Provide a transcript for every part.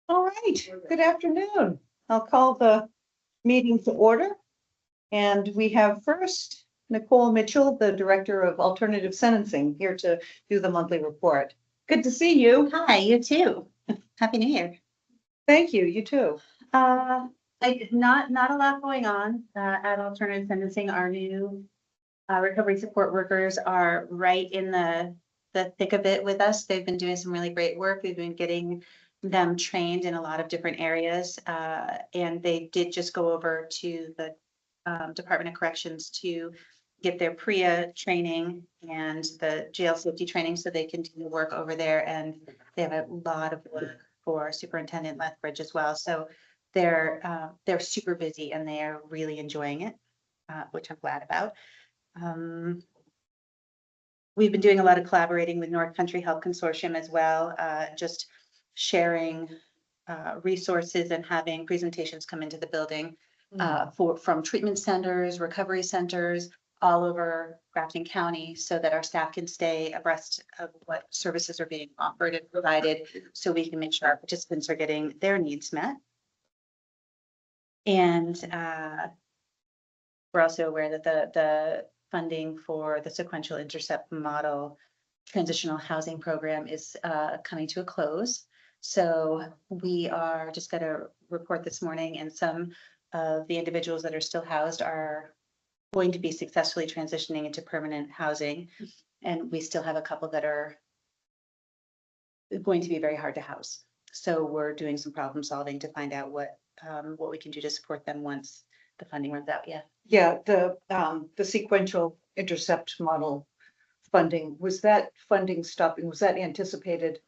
All right, good afternoon. I'll call the meeting to order. And we have first Nicole Mitchell, the Director of Alternative Sentencing, here to do the monthly report. Good to see you. Hi, you too. Happy New Year. Thank you, you too. Not a lot going on at Alternative Sentencing. Our new recovery support workers are right in the thick of it with us. They've been doing some really great work. We've been getting them trained in a lot of different areas. And they did just go over to the Department of Corrections to get their PREA training and the jail safety training so they can do the work over there. And they have a lot of work for Superintendent Lethbridge as well. So they're super busy and they are really enjoying it, which I'm glad about. We've been doing a lot of collaborating with North Country Health Consortium as well, just sharing resources and having presentations come into the building from treatment centers, recovery centers, all over Grafton County so that our staff can stay abreast of what services are being offered and provided so we can make sure our participants are getting their needs met. And we're also aware that the funding for the sequential intercept model transitional housing program is coming to a close. So we are just got a report this morning, and some of the individuals that are still housed are going to be successfully transitioning into permanent housing. And we still have a couple that are going to be very hard to house. So we're doing some problem solving to find out what we can do to support them once the funding runs out. Yeah, the sequential intercept model funding, was that funding stopping? Was that anticipated?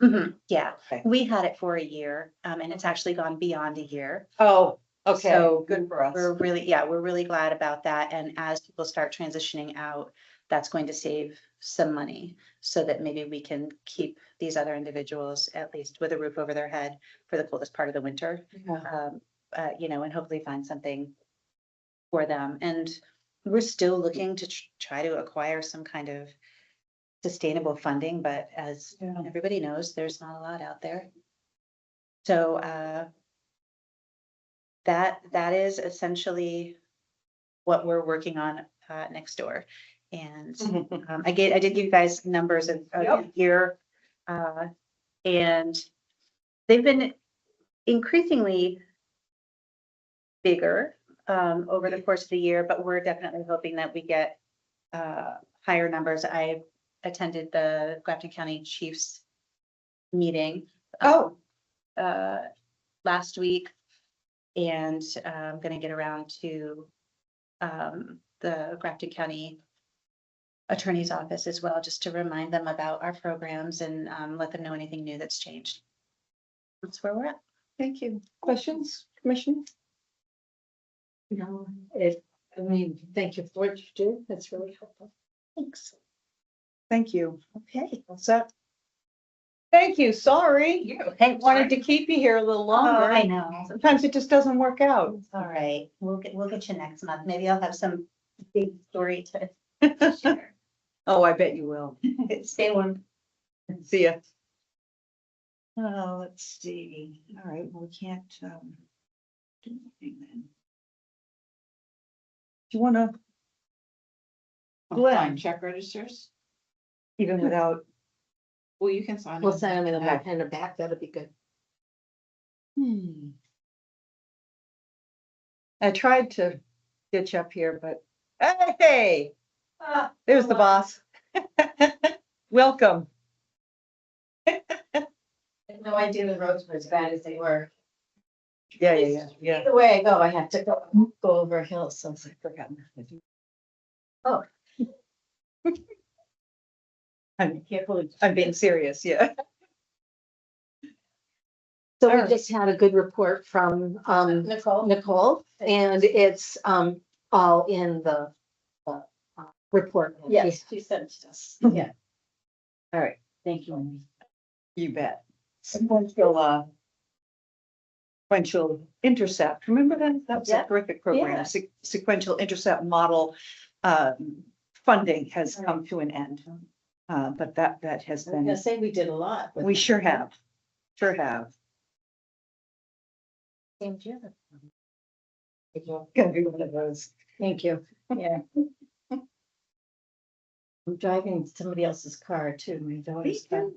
Yeah, Okay. we had it for a year and it's actually gone beyond a year. Oh, okay, So good for us. we're really glad about that. And as people start transitioning out, that's going to save some money so that maybe we can keep these other individuals at least with a roof over their head for the coldest part of the winter. Yeah. And hopefully find something for them. And we're still looking to try to acquire some kind of sustainable funding, but as everybody knows, there's not a lot out there. So that is essentially what we're working on next door. And I did give you guys numbers of a year, and they've been increasingly bigger over the course of the year, but we're definitely hoping that we get higher numbers. I attended the Grafton County Chiefs meeting last week, and I'm going to get around to the Grafton County Attorney's Office as well, just to remind them about our programs and let them know anything new that's changed. That's where we're at. Thank you. Questions, Commissioner? No, thank you for what you do. That's really helpful. Thanks. Thank you. Okay. What's that? Thank you. Sorry. Hey, Wanted to keep you here a little longer. I know. Sometimes it just doesn't work out. It's all right. We'll get you next month. Maybe I'll have some big story to share. Oh, I bet you will. Stay warm. See ya. Let's see. All right, well, we can't do anything then. Do you want to? Sign check registers. Even without. Well, you can sign. We'll them. sign them in the back and the back. That'll be good. I tried to get you up here, but hey, there's the boss. Welcome. I had no idea the roads were as bad as they were. Yeah. Either way I go, I have to go over a hill, so I forgot. Oh. I'm being serious, yeah. So All we right. just had a good report from Nicole, and it's all in the report. Yes, she sent us. Yeah. All right, Thank you. you bet. Sequential intercept. Remember that? That was a Yeah. terrific program. Yeah. Sequential intercept model funding has come to an end. But that has I was gonna been, say we did a lot. with we it. sure have, sure have. Same year. Gonna be one of those. Thank you. Yeah. I'm driving somebody else's car too, my daughter's car.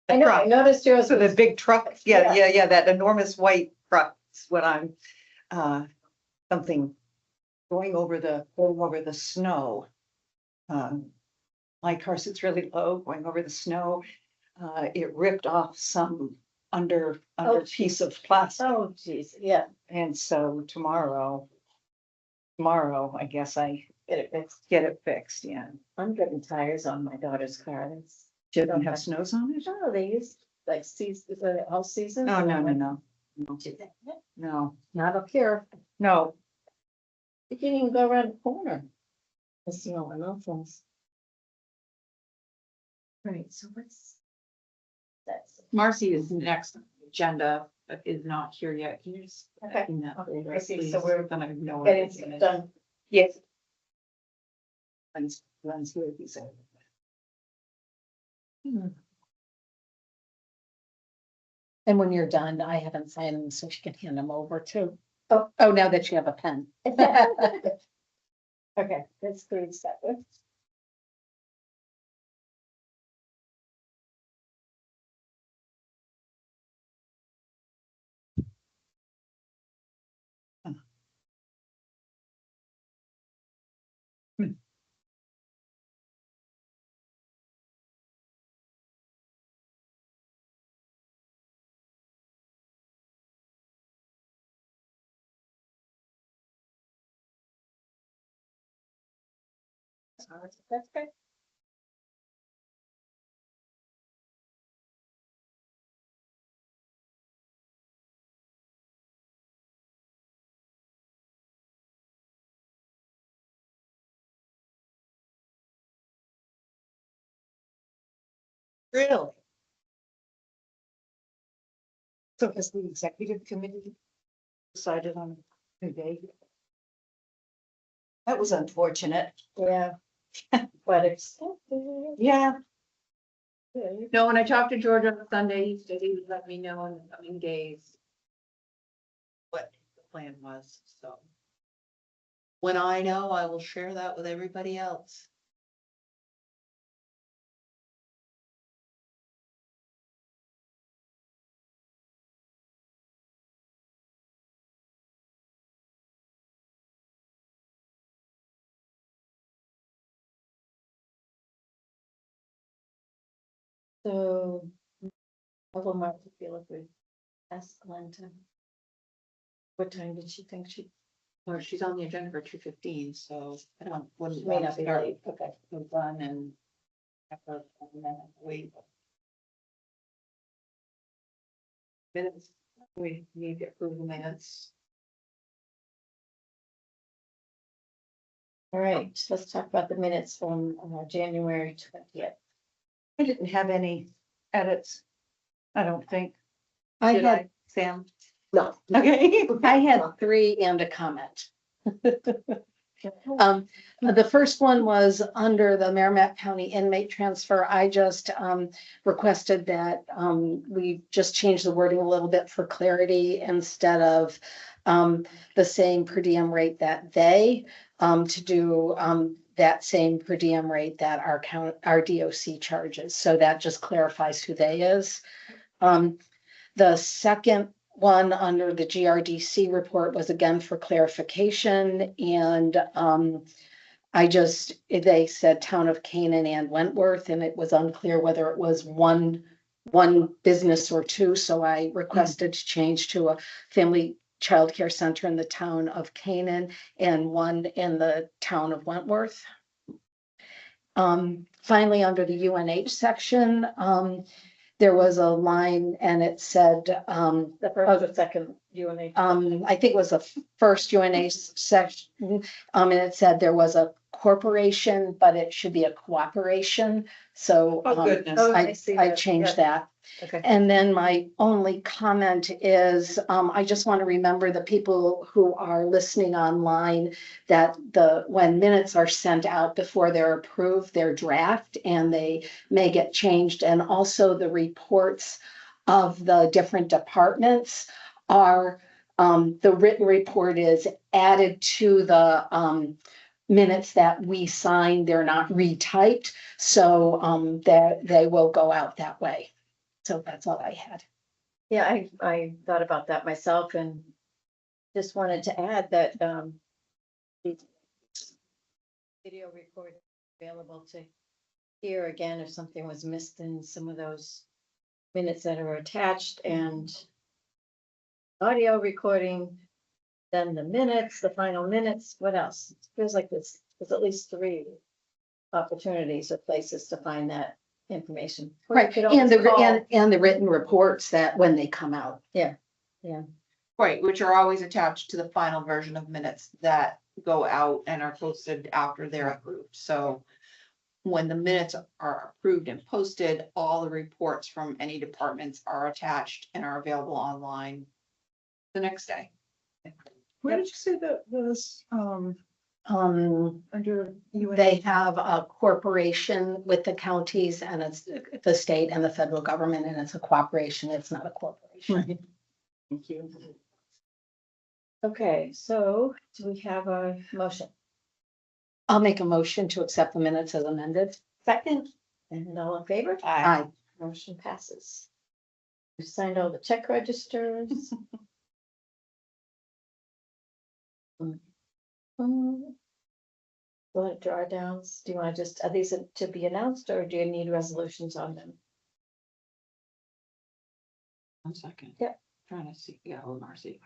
I know, I noticed yours. So the was- big truck, Yeah. yeah, that enormous white truck is what I'm, something going over the snow. My car sits really low, going over the snow. It ripped off some under Oh, piece of plastic. Oh, geez, yeah, And so tomorrow, I guess I get it fixed. get it fixed, yeah. I'm getting tires on my daughter's car. That's. Didn't have snows on it? No, they use like season, all season. No, no. No, not up here. No, You can't even go around the corner. It's no one else. Right, so what's? That's. Marcy is next on the agenda, but is not here yet. Can you just? Okay. bring that Okay, over, I see. please? So we're Then I know. Getting everything stuff is. done. yes. Runs here, he said. And when you're done, I haven't signed them, so she can hand them over too. Oh, now that you have a pen. Okay, that's 3 seconds. That's great. Really? So has the executive committee decided on a new date? That was unfortunate. Yeah. But it's. Yeah. No, when I talked to George on Sunday, he said he would let me know in the coming days what the plan was, so. When I know, I will share that with everybody else. So. I will mark the feel if we ask Glenda. What time did she think she? Or she's on the agenda for 2:15, so I don't, wouldn't She may want not to be start late, okay. the run and. Have her and then wait. Minutes, we need to approve the minutes. All right, let's talk about the minutes from January 20th. I didn't have any edits. I don't think. I Did had, Sam? no, Okay. I had 3 and a comment. The first one was under the Merrimack County inmate transfer. I just requested that we just change the wording a little bit for clarity instead of the same per diem rate that they to do that same per diem rate that our DOC charges. So that just clarifies who they is. The second one under the GRDC report was again for clarification and they said town of Canaan and Wentworth, and it was unclear whether it was one business or 2. So I requested to change to a family childcare center in the town of Canaan and one in the town of Wentworth. Finally, under the UNH section, there was a line and it said, the first or second, UNH? I think it was the first UNA section, and it said there was a corporation, but it should be a cooperation. So Oh, goodness. Oh, I I see I that. changed Yeah. that. Okay. And then my only comment is, I just want to remember the people who are listening online that when minutes are sent out before they're approved, they're draft and they may get changed. And also the reports of the different departments are, the written report is added to the, minutes that we sign. They're not retyped, so, that they will go out that way. So that's all I had. Yeah, I thought about that myself and just wanted to add that, the video recording available to hear again if something was missed in some of those minutes that are attached, and audio recording, then the minutes, the final minutes, what else? Feels like there's at least 3 opportunities or places to find that information. Or you Right, could and always the, call- and the written reports that when they come out. Right, which are always attached to the final version of minutes that go out and are posted after they're approved. So when the minutes are approved and posted, all the reports from any departments are attached and are available online the next day. Where did you say that was, under They have a corporation with the counties and it's the state and the federal government, and it's a cooperation. It's not a corporation. Thank you. Okay, so do we have a motion? I'll make a motion to accept the minutes as amended. Second, and all in favor? Aye. Motion passes. You signed all the check registers. What drawdowns, do you want to just, are these to be announced or do you need resolutions on them? 1 second. Yep. Trying to see, yeah, Marcy.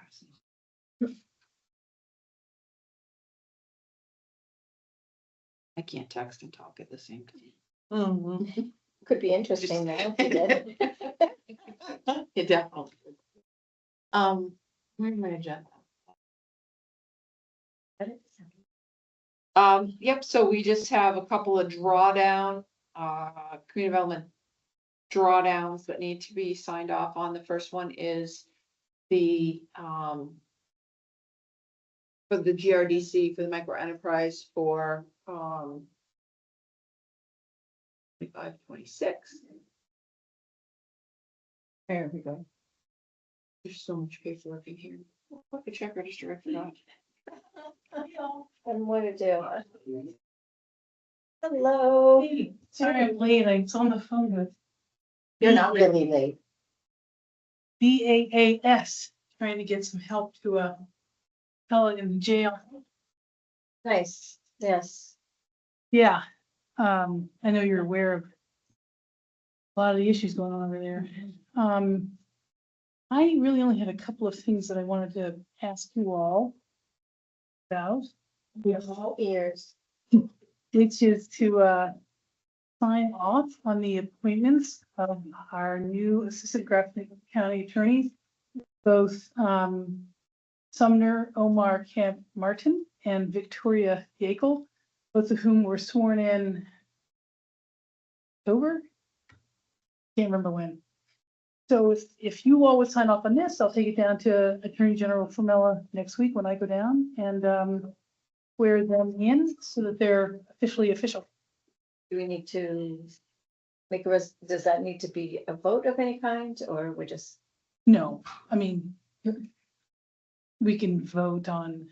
I can't text and talk at the same time. Could be interesting though, if you did. It definitely. Where's my agenda? Yep, so we just have a couple of drawdown, community development drawdowns that need to be signed off on. The first one is the, for the GRDC, for the micro enterprise for, 25, 26. There we go. There's so much paperwork in here. Look, the check register, I forgot. And what to do? Hello. Sorry, I'm late. I was on the phone with You're not really late. BAAS, trying to get some help to a fellow in jail. Nice, yes. Yeah, I know you're aware of a lot of the issues going on over there. I really only had a couple of things that I wanted to ask you all about. We have all ears. Which is to sign off on the appointments of our new assistant Grafton County attorneys, both Sumner Omar Camp Martin and Victoria Yeakel, both of whom were sworn in October. Can't remember when. So if you all would sign off on this, I'll take it down to Attorney General Formella next week when I go down and swear them in so that they're officially official. Do we need to make does that need to be a vote of any kind, or we just? No, I mean, we can vote on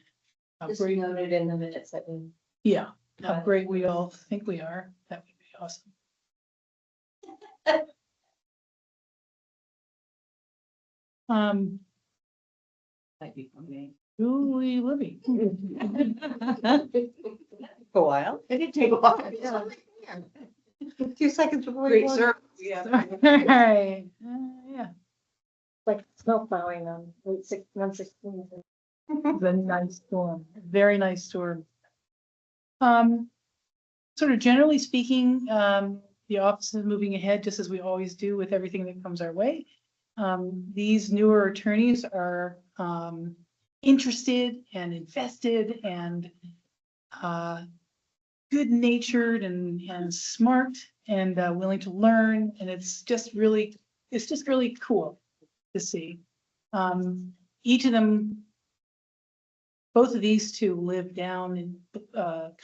how Just great, noted in the minutes that we. yeah, how great we all think we are. That would be awesome. Might be from me. Julie Libby. A while. It did take a while. 2 seconds before. Great you go. service. Yeah. Right, yeah, Like snow plowing on Route 116. it's a nice storm, very nice storm. Sort of generally speaking, the office is moving ahead just as we always do with everything that comes our way. These newer attorneys are interested and invested and good natured and smart and willing to learn. And it's just really cool to see. Each of them, both of these two live down in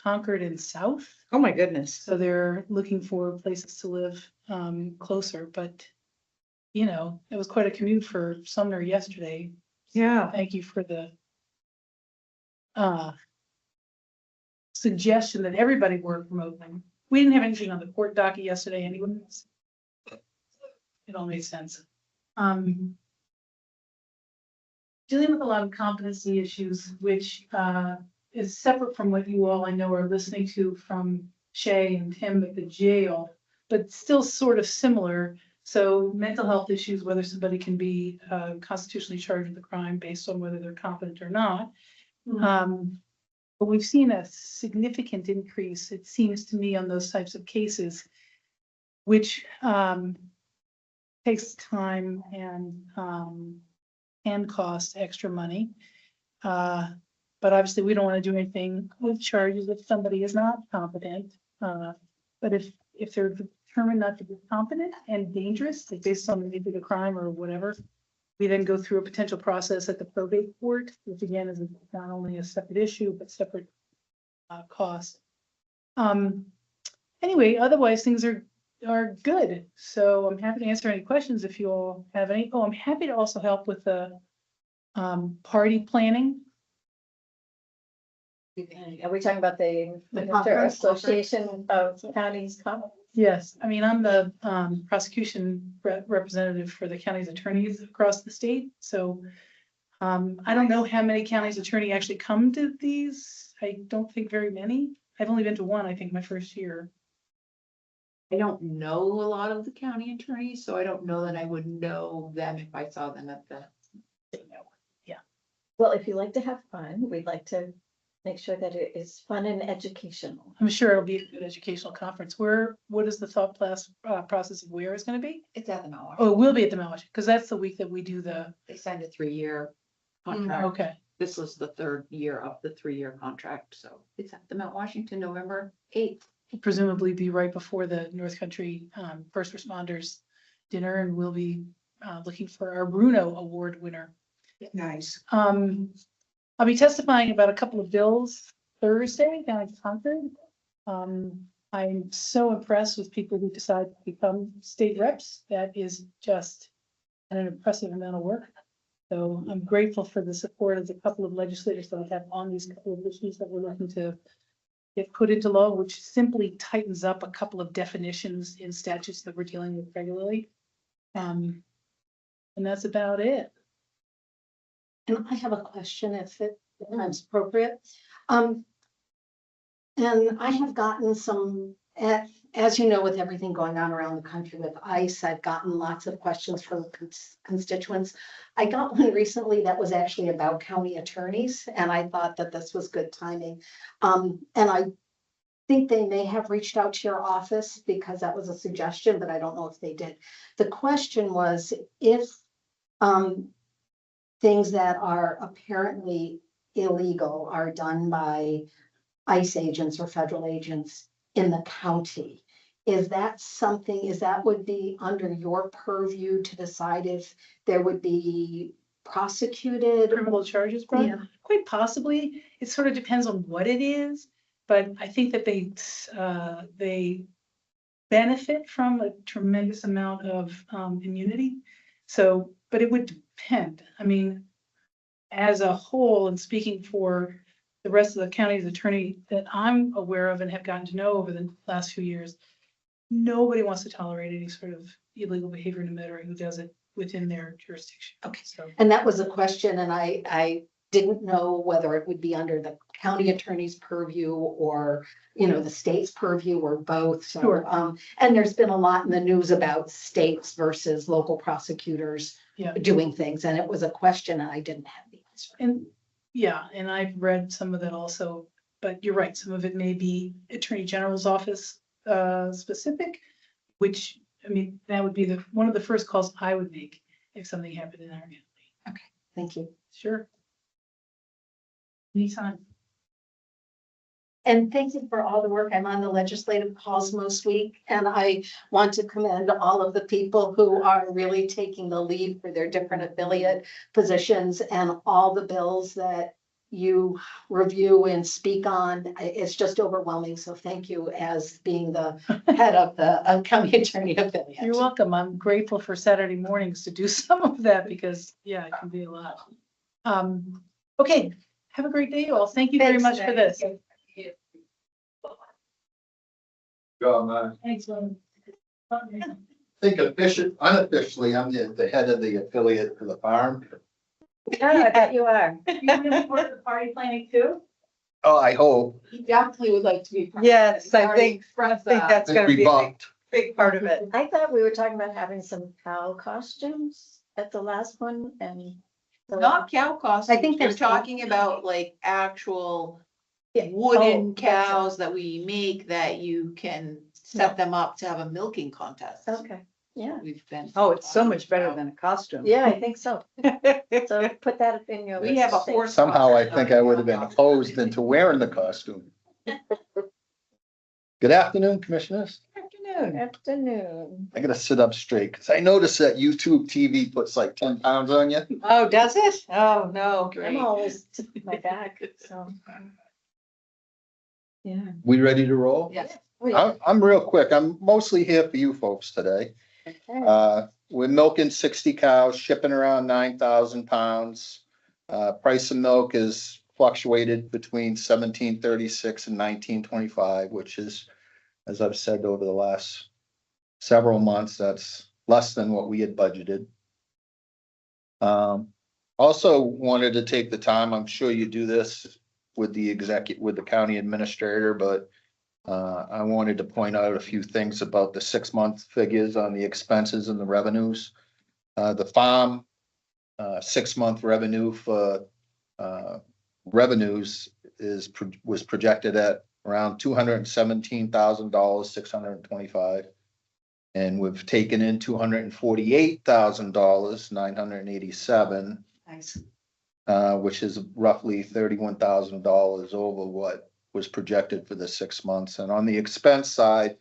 Concord and South. Oh, my goodness. So they're looking for places to live closer, but you know, it was quite a commute for Sumner yesterday. Yeah. Thank you for the suggestion that everybody work remotely. We didn't have anything on the court docket yesterday anyway. It all made sense. Dealing with a lot of competency issues, which is separate from what you all I know are listening to from Shay and Tim at the jail, but still sort of similar. So mental health issues, whether somebody can be constitutionally charged with a crime based on whether they're competent or not. But we've seen a significant increase, it seems to me, on those types of cases, which takes time and cost extra money. But obviously, we don't want to do anything with charges if somebody is not competent. But if they're determined not to be competent and dangerous, like based on maybe the crime or whatever, we then go through a potential process at the probate court, which again is not only a separate issue, but separate cost. Anyway, otherwise things are good. So I'm happy to answer any questions if you all have any. Oh, I'm happy to also help with the party planning. Are we talking about the conference? Association of Counties? Yes, I mean, I'm the prosecution representative for the county's attorneys across the state. So I don't know how many counties attorney actually come to these. I don't think very many. I've only been to one, I think, my first year. I don't know a lot of the county attorneys, so I don't know that I would know them if I saw them at the. Well, if you like to have fun, we'd like to make sure that it is fun and educational. I'm sure it'll be a good educational conference. What is the thought process of where it's going to be? It's at the Mount Oh, it will be at the Mount, because that's the week that we do the, They signed a 3-year contract. okay. This was the 3rd year of the 3-year contract, so it's at the Mount Washington, November 8th. Presumably be right before the North Country First Responders Dinner, and we'll be looking for our Bruno Award winner. Nice. I'll be testifying about a couple of bills Thursday down in Concord. I'm so impressed with people who decide to become state reps. That is just an impressive amount of work. So I'm grateful for the support of the couple of legislators that I have on these couple of issues that we're looking to get put into law, which simply tightens up a couple of definitions in statutes that we're dealing with regularly. And that's about it. And I have a question if it's appropriate. And I have gotten some, as you know, with everything going on around the country with ICE, I've gotten lots of questions from constituents. I got one recently that was actually about county attorneys, and I thought that this was good timing. And I think they may have reached out to your office because that was a suggestion, but I don't know if they did. The question was if things that are apparently illegal are done by ICE agents or federal agents in the county. Is that would be under your purview to decide if there would be prosecuted? Criminal charges brought? Yeah. Quite possibly. It sort of depends on what it is, but I think that they benefit from a tremendous amount of immunity. So, but it would depend. I mean, as a whole, and speaking for the rest of the county's attorney that I'm aware of and have gotten to know over the last few years, nobody wants to tolerate any sort of illegal behavior, no matter who does it within their jurisdiction. Okay. So And that was a question, and I didn't know whether it would be under the county attorney's purview or, the state's purview or both. So, Sure. And there's been a lot in the news about states versus local prosecutors Yeah. doing things, and it was a question and I didn't have the answer. And yeah, and I've read some of that also, but you're right, some of it may be Attorney General's office specific, which, I mean, that would be one of the first calls I would make if something happened in our county. Thank you. Sure. Anytime. And thank you for all the work. I'm on the legislative calls most week, and I want to commend all of the people who are really taking the lead for their different affiliate positions and all the bills that you review and speak on. It's just overwhelming. So thank you as being the head of the county attorney affiliate. You're welcome. I'm grateful for Saturday mornings to do some of that because, yeah, it can be a lot. Okay, have a great day, you all. Thank you very much for this. Thanks, Lynn. I think unofficially, I'm the head of the affiliate for the farm. Oh, I bet you are. You really work the party planning too? Oh, I hope. He definitely would like to be. part of Yes, it. I He already think expressed think that. that's gonna We be a big, bumped. big part of it. I thought we were talking about having some cow costumes at the last one and. so- Not cow costumes. I think We're there's- talking about like actual Yeah. wooden Oh, that's cows that we make that you can set them up to have a milking contest. Okay, yeah, We've been. Oh, it's so talking much better about. than a costume. yeah, I think so. So put that in your. We have a list. horse. Somehow I costume. think I would have been opposed into wearing the costume. Good afternoon, commissioners. Afternoon. Afternoon. I gotta sit up straight because I noticed that YouTube TV puts like 10 pounds on you. Oh, does it? Oh, no. I'm always to my back, so. Yeah. We ready to roll? Yes. I'm real quick. I'm mostly here for you folks today. We're milking 60 cows, shipping around 9,000 pounds. Price of milk is fluctuated between 17.36 and 19.25, which is, as I've said over the last several months, that's less than what we had budgeted. Also wanted to take the time, I'm sure you do this with the county administrator, but I wanted to point out a few things about the 6-month figures on the expenses and the revenues. The farm, 6-month revenue for, revenues was projected at around $217,000, 625. And we've taken in $248,000, 987, Nice. which is roughly $31,000 over what was projected for the 6 months. And on the expense side,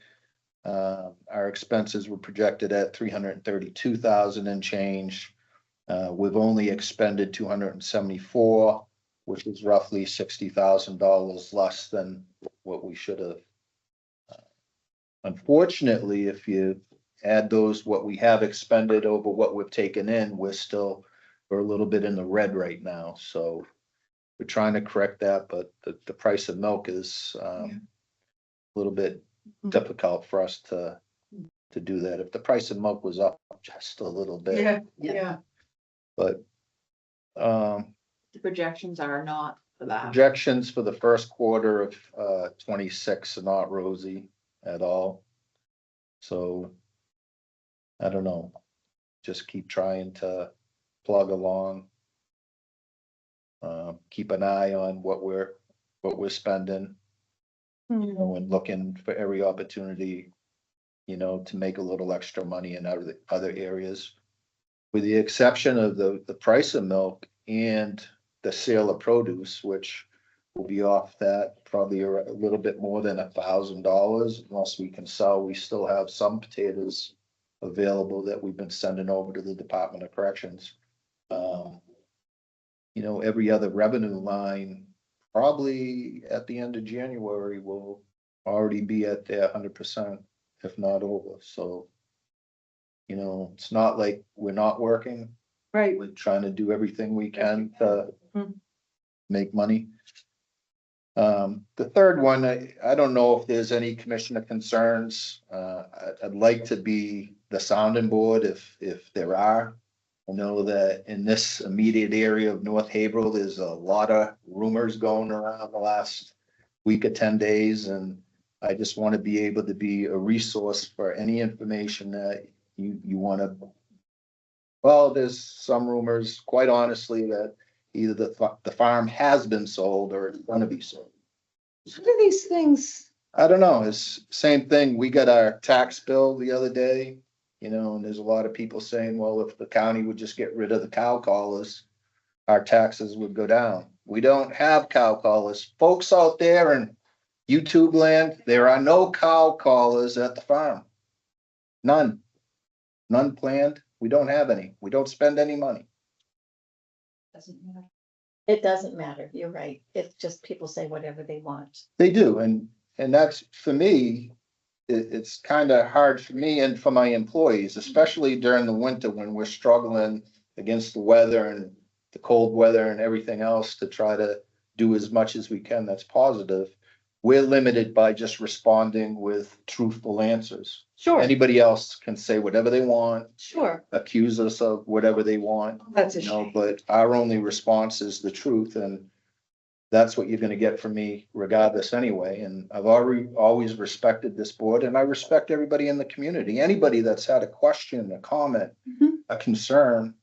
our expenses were projected at 332,000 and change. We've only expended 274, which is roughly $60,000 less than what we should have. Unfortunately, if you add those, what we have expended over what we've taken in, we're a little bit in the red right now. So we're trying to correct that, but the price of milk is a little bit difficult for us to do that. If the price of milk was up just a little bit. Yeah. But The projections are not for that. projections for the first quarter of 26 are not rosy at all. So I don't know, just keep trying to plug along. Keep an eye on what we're spending, you know, and looking for every opportunity, you know, to make a little extra money in other areas. With the exception of the price of milk and the sale of produce, which will be off that probably a little bit more than $1,000 unless we can sell. We still have some potatoes available that we've been sending over to the Department of Corrections. You know, every other revenue line, probably at the end of January, will already be at their 100%, if not over. So, you know, it's not like we're not working. Right. We're trying to do everything we can to make money. The third one, I don't know if there's any commissioner concerns. I'd like to be the sounding board if there are. I know that in this immediate area of North Haverhill, there's a lot of rumors going around the last week or 10 days, and I just want to be able to be a resource for any information that you want to. Well, there's some rumors, quite honestly, that either the farm has been sold or it's going to be sold. What are these things? I don't know. It's same thing. We got our tax bill the other day, you know, and there's a lot of people saying, well, if the county would just get rid of the cow collars, our taxes would go down. We don't have cow collars. Folks out there in YouTube land, there are no cow collars at the farm. None. None planned. We don't have any. We don't spend any money. It doesn't matter. You're right. It's just people say whatever they want. They do, and that's, for me, it's kind of hard for me and for my employees, especially during the winter when we're struggling against the weather and the cold weather and everything else to try to do as much as we can that's positive. We're limited by just responding with truthful answers. Sure, Anybody else can say whatever they want, sure. accuse us of whatever they want. That's a You know, shame. but our only response is the truth, and that's what you're gonna get from me regardless anyway. And I've always respected this board, and I respect everybody in the community. Anybody that's had a question, a comment, Mhm. a concern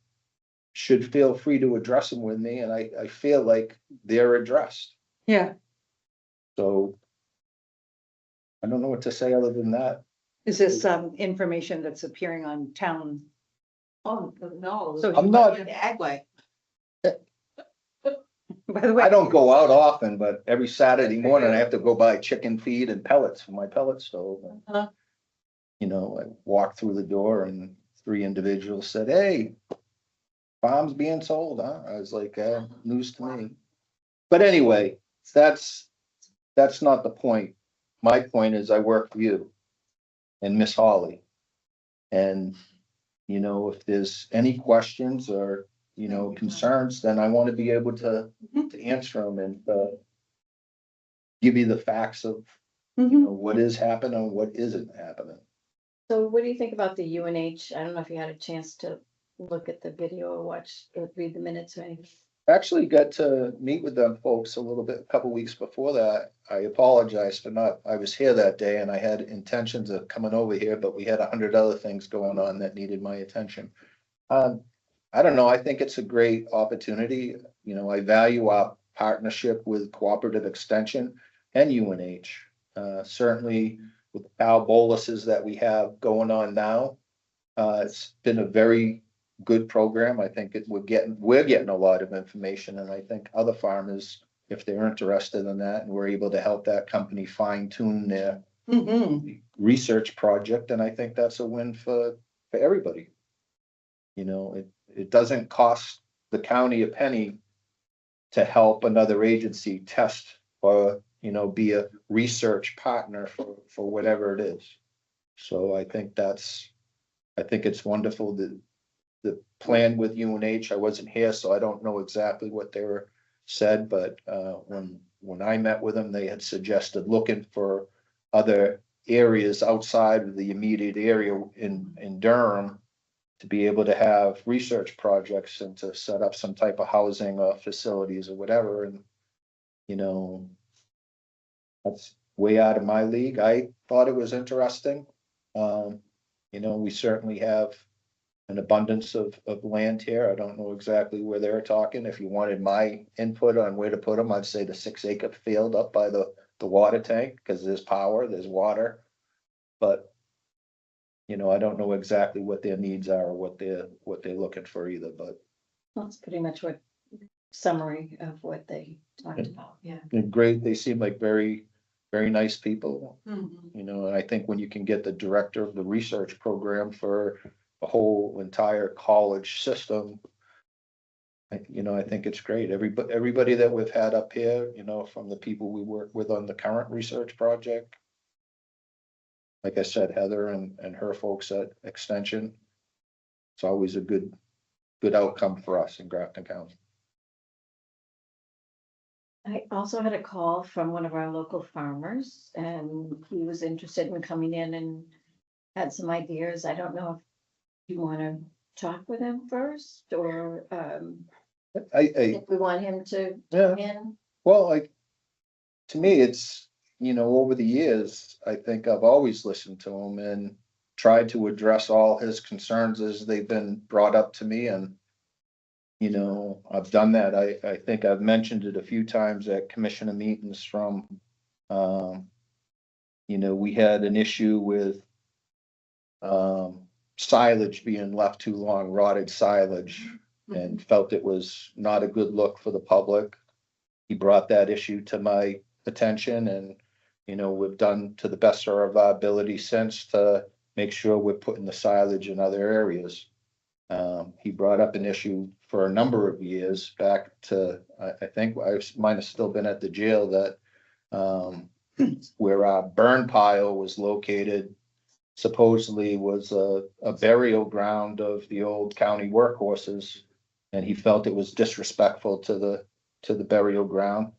should feel free to address them with me, and I feel like they're addressed. Yeah. So I don't know what to say other than that. Is this information that's appearing on town? Oh, no. So I'm not- Agway. By the way. I don't go out often, but every Saturday morning I have to go buy chicken feed and pellets for my pellet stove. Uh-huh. You know, I walked through the door and 3 individuals said, "Hey, farm's being sold, huh?" I was like, news to me. But anyway, that's not the point. My point is I work for you and Miss Holly. And, you know, if there's any questions or, you know, concerns, then I want to be able to answer them and, give you the facts of, you Mhm. know, what is happening and what isn't happening. So what do you think about the UNH? I don't know if you had a chance to look at the video or watch or read the minutes or anything. Actually got to meet with them folks a little bit, a couple weeks before that. I apologize for not, I was here that day and I had intentions of coming over here, but we had 100 other things going on that needed my attention. I don't know, I think it's a great opportunity. You know, I value our partnership with Cooperative Extension and UNH. Certainly with the cow boluses that we have going on now. It's been a very good program. I think we're getting a lot of information, and I think other farmers, if they're interested in that, and we're able to help that company fine tune their Mhm. research project, and I think that's a win for everybody. You know, it doesn't cost the county a penny to help another agency test or, you know, be a research partner for whatever it is. So I think it's wonderful that the plan with UNH, I wasn't here, so I don't know exactly what they were said, but when I met with them, they had suggested looking for other areas outside of the immediate area in Durham to be able to have research projects and to set up some type of housing or facilities or whatever. And, you know, that's way out of my league. I thought it was interesting. You know, we certainly have an abundance of land here. I don't know exactly where they're talking. If you wanted my input on where to put them, I'd say the 6-acre field up by the water tank, because there's power, there's water. But, you know, I don't know exactly what their needs are or what they're looking for either, but That's pretty much what summary of what they talked about. Yeah. they're great. They seem like very, very nice people. Mhm. You know, and I think when you can get the director of the research program for the whole entire college system, you know, I think it's great. Everybody that we've had up here, you know, from the people we work with on the current research project. Like I said, Heather and her folks at Extension. It's always a good outcome for us in Grafton County. I also had a call from one of our local farmers and he was interested in coming in and had some ideas. I don't know if you want to talk with him first or if we want him to Yeah, come in. well, like, to me, it's, you know, over the years, I think I've always listened to him and tried to address all his concerns as they've been brought up to me, and you know, I've done that. I think I've mentioned it a few times at commissioner meetings from, you know, we had an issue with silage being left too long, rotted silage and felt it was not a good look for the public. He brought that issue to my attention and, you know, we've done to the best of our ability since to make sure we're putting the silage in other areas. He brought up an issue for a number of years back to, I think I might have still been at the jail that, where our burn pile was located supposedly was a burial ground of the old county workhorses. And he felt it was disrespectful to the burial ground.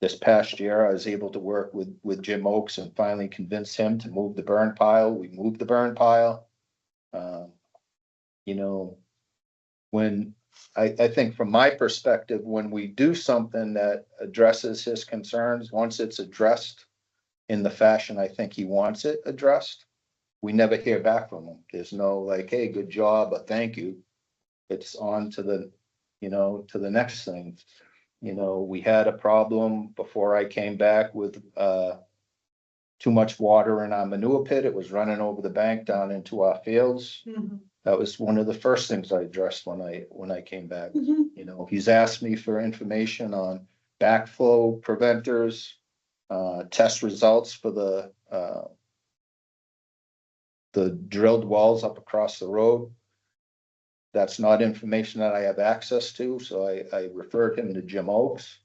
This past year, I was able to work with Jim Oakes and finally convince him to move the burn pile. We moved the burn pile. You know, when I think from my perspective, when we do something that addresses his concerns, once it's addressed in the fashion I think he wants it addressed, we never hear back from him. There's no like, hey, good job, or thank you. It's on to the, you know, to the next thing. You know, we had a problem before I came back with too much water in our manure pit. It was running over the bank down into our fields. That was one of the first things I addressed when I came back. You know, he's asked me for information on backflow preventers, test results for the drilled wells up across the road. That's not information that I have access to, so I referred him to Jim Oakes.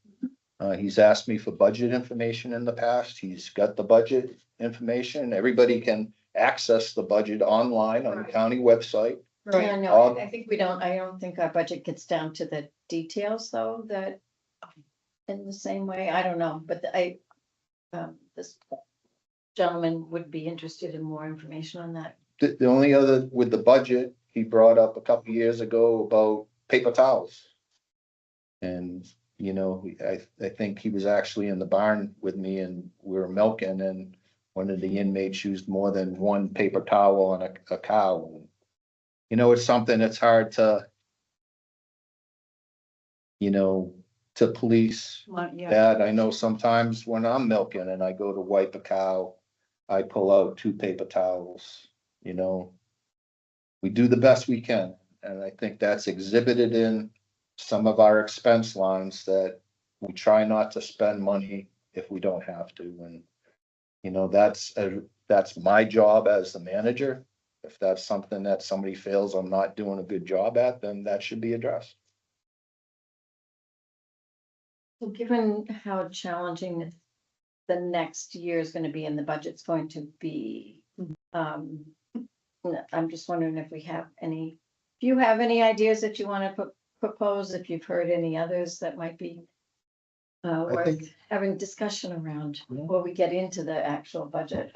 He's asked me for budget information in the past. He's got the budget information. Everybody can access the budget online on the county website. Yeah, no, All- I think I don't think our budget gets down to the details though, that in the same way, I don't know, but this gentleman would be interested in more information on that. The only other, with the budget, he brought up a couple of years ago about paper towels. And, you know, I think he was actually in the barn with me and we were milking and one of the inmates used more than one paper towel on a cow. You know, it's something that's hard to, you know, to police Yeah, that. I know sometimes when I'm milking and I go to wipe a cow, I pull out 2 paper towels, you know. We do the best we can, and I think that's exhibited in some of our expense lines that we try not to spend money if we don't have to, and you know, that's my job as the manager. If that's something that somebody feels I'm not doing a good job at, then that should be addressed. So given how challenging the next year is gonna be and the budget's going to be, I'm just wondering if you have any ideas that you wanna propose, if you've heard any others that might be worth think- having discussion around Yeah. before we get into the actual budget.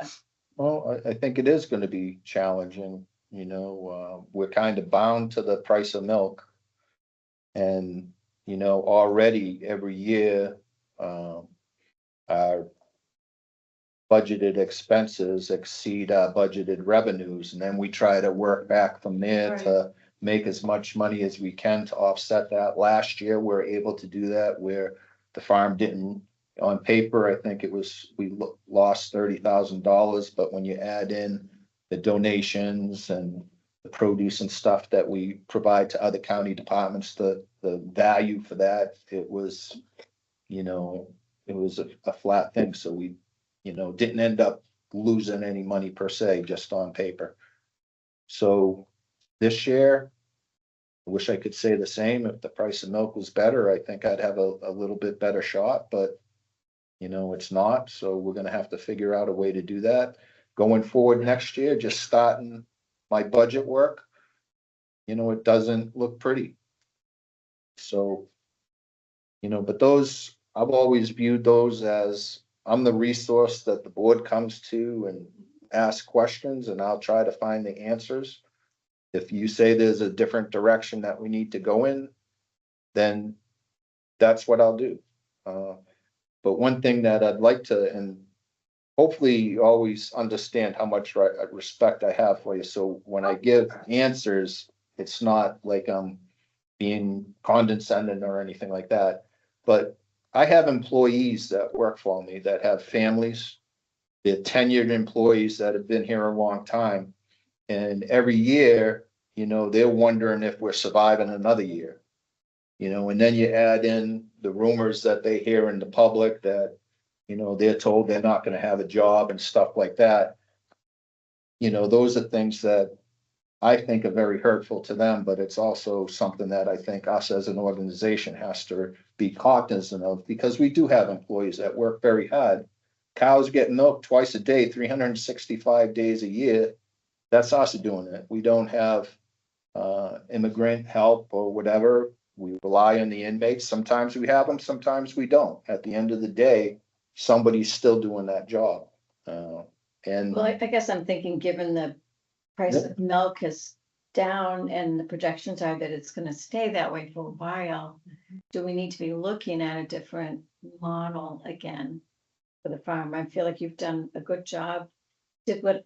Well, I think it is gonna be challenging, you know, we're kind of bound to the price of milk. And, you know, already every year, our budgeted expenses exceed our budgeted revenues, and then we try to work back from there to make as much money as we can to offset that. Last year, we were able to do that where the farm didn't, on paper, I think it was, we lost $30,000, but when you add in the donations and the produce and stuff that we provide to other county departments, the value for that, it was, you know, it was a flat thing, so we, you know, didn't end up losing any money per se, just on paper. So this year, I wish I could say the same. If the price of milk was better, I think I'd have a little bit better shot, but you know, it's not, so we're gonna have to figure out a way to do that. Going forward next year, just starting my budget work, you know, it doesn't look pretty. So, you know, but those, I've always viewed those as, I'm the resource that the board comes to and ask questions, and I'll try to find the answers. If you say there's a different direction that we need to go in, then that's what I'll do. But one thing that I'd like to, and hopefully you always understand how much respect I have for you. So when I give answers, it's not like I'm being condescending or anything like that. But I have employees that work for me that have families. They're tenured employees that have been here a long time. And every year, you know, they're wondering if we're surviving another year. You know, and then you add in the rumors that they hear in the public that, you know, they're told they're not gonna have a job and stuff like that. You know, those are things that I think are very hurtful to them, but it's also something that I think us as an organization has to be cognizant of, because we do have employees that work very hard. Cows get milked twice a day, 365 days a year. That's us doing it. We don't have immigrant help or whatever. We rely on the inmates. Sometimes we have them, sometimes we don't. At the end of the day, somebody's still doing that job. And Well, I guess I'm thinking, given the price Yep. of milk is down and the projections are that it's gonna stay that way for a while, do we need to be looking at a different model again for the farm? I feel like you've done a good job, did what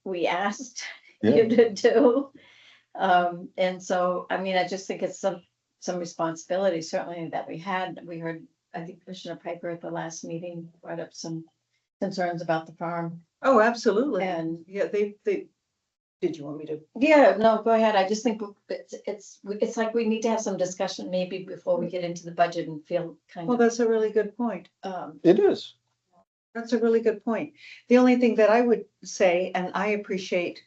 we asked Yeah. you to do. And so, I mean, I just think it's some responsibility certainly that we had. We heard, I think Commissioner Piper at the last meeting brought up some concerns about the farm. Oh, absolutely. And Yeah, did you want me to? yeah, no, go ahead. I just think it's like we need to have some discussion maybe before we get into the budget and feel kind Well, of, that's a really good point. it is. That's a really good point. The only thing that I would say, and I appreciate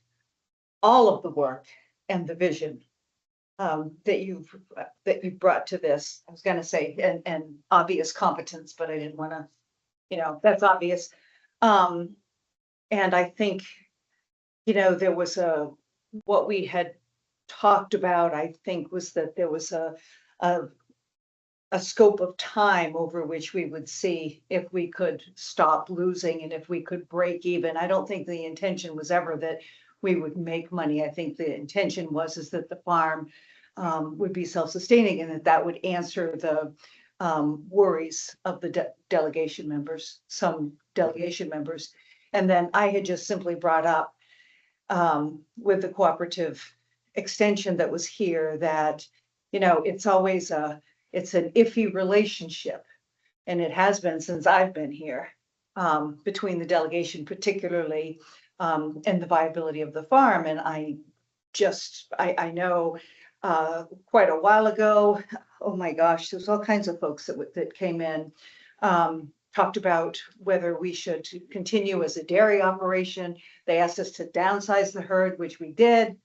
all of the work and the vision that you've brought to this. I was gonna say, and obvious competence, but I didn't wanna, that's obvious. And I think, there was what we had talked about, I think, was that there was a scope of time over which we would see if we could stop losing and if we could break even. I don't think the intention was ever that we would make money. I think the intention is that the farm would be self-sustaining and that would answer the worries of the delegation members, some delegation members. And then I had just simply brought up with the cooperative extension that was here that, it's always it's an iffy relationship. And it has been since I've been here, between the delegation particularly, and the viability of the farm. And I know quite a while ago, oh my gosh, there's all kinds of folks that came in, talked about whether we should continue as a dairy operation. They asked us to downsize the herd, which we did.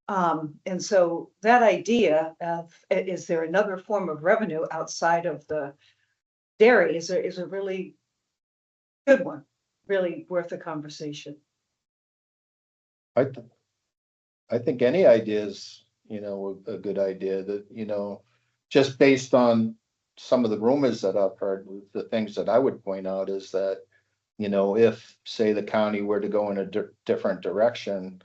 And so that idea of, is there another form of revenue outside of the dairy is a really good one, really worth a conversation. I think any idea is, a good idea that, just based on some of the rumors that I've heard, the things that I would point out is that, if, say, the county were to go in a different direction,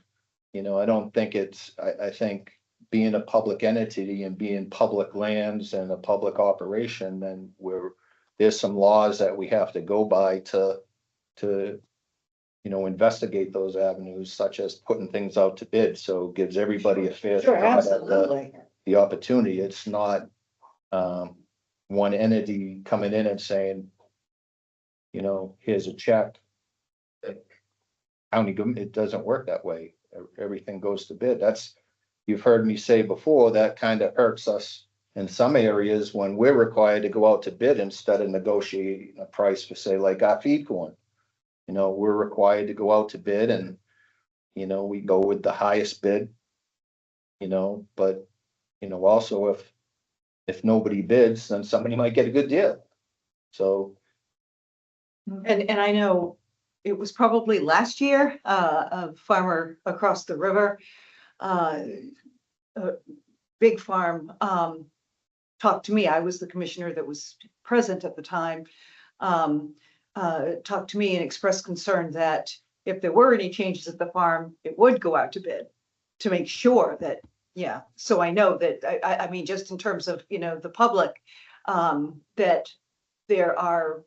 I don't think I think being a public entity and being public lands and a public operation, then there's some laws that we have to go by to investigate those avenues, such as putting things out to bid. So it gives everybody a fair Sure, shot at absolutely. the opportunity. It's not one entity coming in and saying, here's a check. County government, it doesn't work that way. Everything goes to bid. You've heard me say before, that kind of hurts us in some areas when we're required to go out to bid instead of negotiating a price for, say, like our feed corn. We're required to go out to bid and, we go with the highest bid. But, also if nobody bids, then somebody might get a good deal. So. And I know it was probably last year, a farmer across the river, a big farm, talked to me. I was the commissioner that was present at the time. Talked to me and expressed concern that if there were any changes at the farm, it would go out to bid to make sure that, yeah. So I know that, I mean, just in terms of, the public, that there are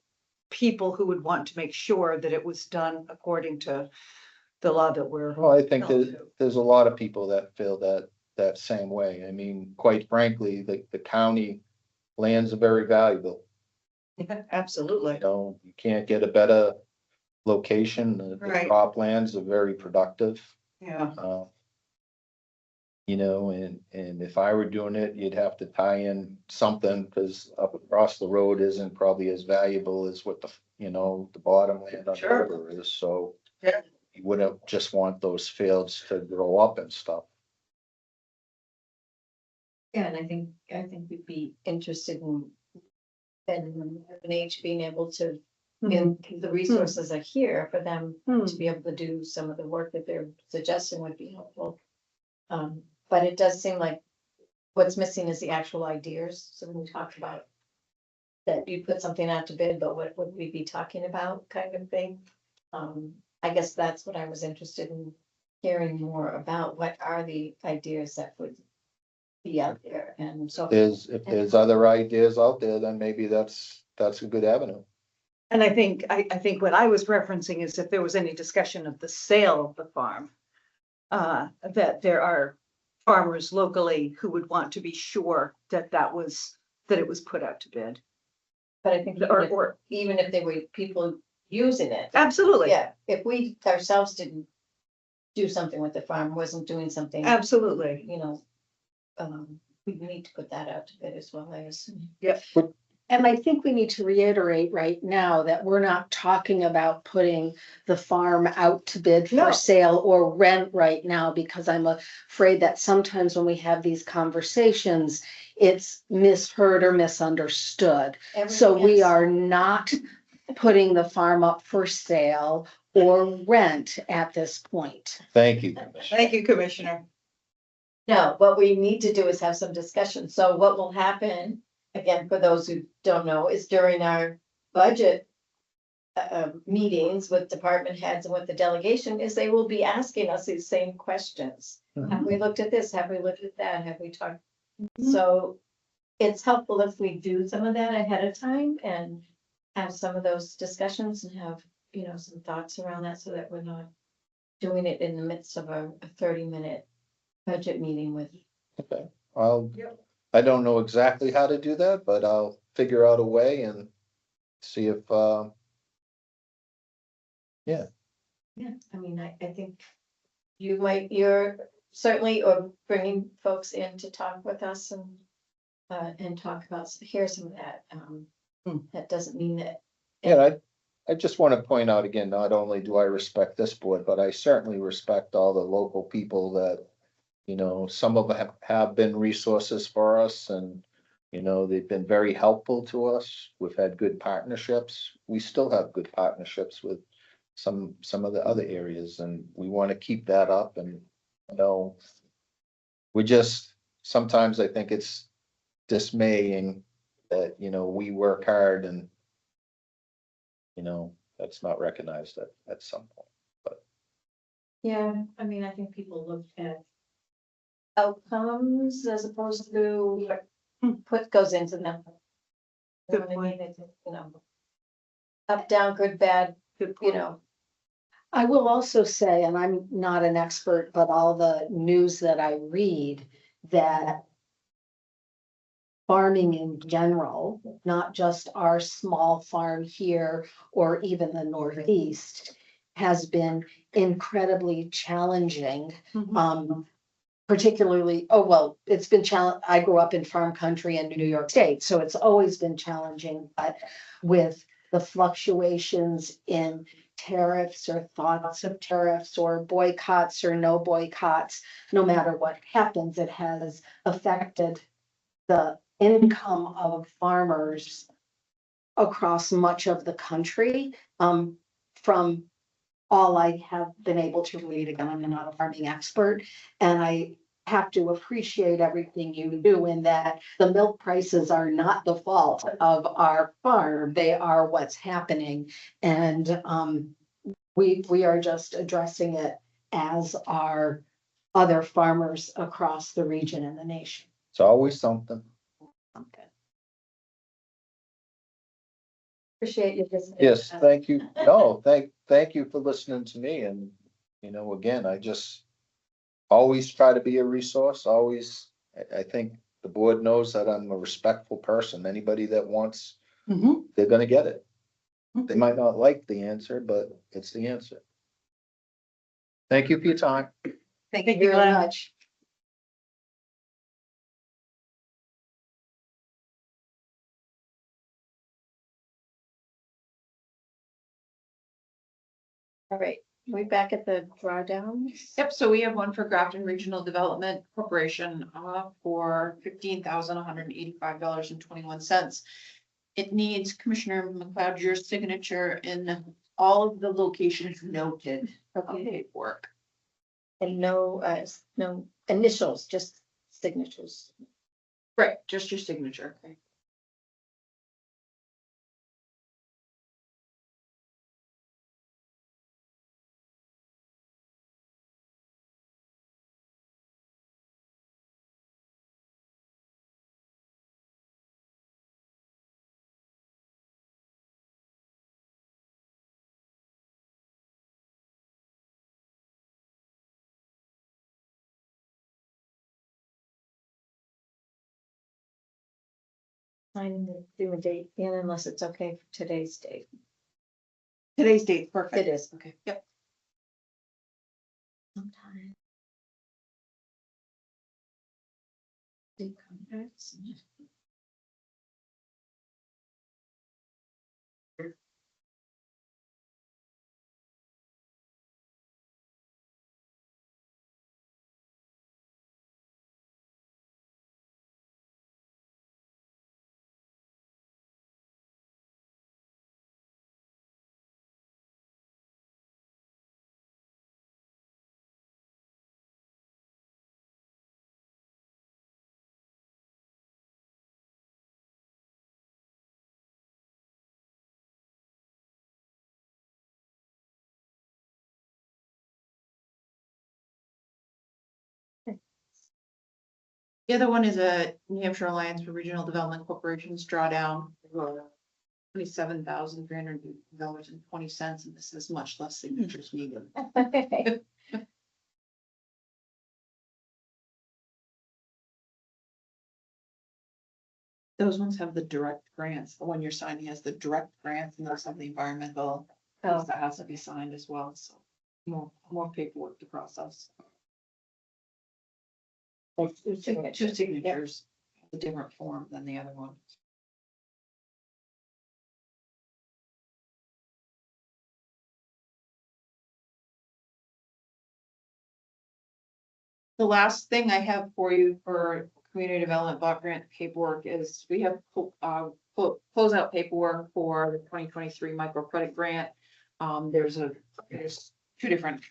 people who would want to make sure that it was done according to the law that we're. Well, I think there's a lot of people that feel that same way. I mean, quite frankly, the county lands are very valuable. Yeah, absolutely. You can't get a better location. The Right. croplands are very productive. Yeah. You know, and if I were doing it, you'd have to tie in something, because up across the road isn't probably as valuable as what the, you know, the bottom land on the Sure. river is, so. Yeah. You wouldn't just want those fields to grow up and stuff. Yeah, and I think we'd be interested in an age being able to, the resources are here for them to be able to do some of the work that they're suggesting would be helpful. But it does seem like what's missing is the actual ideas. So when we talk about that you put something out to bid, but what would we be talking about kind of thing? I guess that's what I was interested in hearing more about. What are the ideas that would be out there? And so. If there's other ideas out there, then maybe that's a good avenue. And I think what I was referencing is if there was any discussion of the sale of the farm, that there are farmers locally who would want to be sure that it was put out to bid. But I think Or, even if there were people using it. absolutely, Yeah, if we ourselves didn't do something with the farm, wasn't doing something, absolutely. you know, we need to put that out to bid as well, I assume. And I think we need to reiterate right now that we're not talking about putting the farm out to bid No. for sale or rent right now, because I'm afraid that sometimes when we have these conversations, it's misheard or misunderstood. So we Everything are not putting the farm up for sale or rent at this point. Thank you. Thank you, Commissioner. No, what we need to do is have some discussion. So what will happen, again, for those who don't know, is during our budget meetings with department heads and with the delegation, is they will be asking us these same questions. Have we looked at this? Have we looked at that? Have we talked? So it's helpful if we do some of that ahead of time and have some of those discussions and have, you know, some thoughts around that so that we're not doing it in the midst of a 30-minute budget meeting with. Okay, Yep. I don't know exactly how to do that, but I'll figure out a way and see if, Yeah, I mean, I think you're certainly, or bringing folks in to talk with us and talk about, hear some of that. That doesn't mean that. yeah, I just want to point out again, not only do I respect this board, but I certainly respect all the local people that, you know, some of them have been resources for us, and, you know, they've been very helpful to us. We've had good partnerships. We still have good partnerships with some of the other areas, and we want to keep that up. And, you know, sometimes I think it's dismaying that, you know, we work hard and, you know, that's not recognized at some point. Yeah, I mean, I think people look at outcomes as opposed to what goes into them. You know Good what I mean? It's, you know, up, down, good, bad, Good you point. know. I will also say, and I'm not an expert, but all the news that I read, that farming in general, not just our small farm here or even the Northeast, has been incredibly challenging. Particularly, it's been I grew up in farm country in New York State, so it's always been challenging, but with the fluctuations in tariffs or thoughts of tariffs or boycotts or no boycotts, no matter what happens, it has affected the income of farmers across much of the country. From all I have been able to read, again, I'm not a farming expert, and I have to appreciate everything you do in that the milk prices are not the fault of our farm. They are what's happening. And we are just addressing it as are other farmers across the region and the nation. It's always something. Okay. Appreciate you listening. Yes, thank you. No, thank you for listening to me. And, you know, again, I just always try to be a resource, always. I think the board knows that I'm a respectful person. Anybody that wants, they're gonna get it. They might not like the answer, but it's the answer. Thank you for your time. Thank Thank you very much. All right, we back at the drawdown. Yep, so we have one for Grafton Regional Development Corporation, for $15,185.21. It needs Commissioner McLeod, your signature in all of the locations noted of the paperwork. And no, no initials, just signatures. Right, just your signature. Sign the due date in unless it's okay for today's date. Today's date, perfect. It is. Okay, yep. Sometime. The contracts. The other one is a New Hampshire Alliance for Regional Development Corporation's drawdown. $27,300.20, and this is much less signatures needed. Those ones have the direct grants. The one you're signing has the direct grants, and those have the environmental. Oh. That has to be signed as well, so more paperwork to process. That's two Two signatures. signatures, a different form than the other one. The last thing I have for you for community development block grant paperwork is we have closeout paperwork for the 2023 microcredit grant. There's two different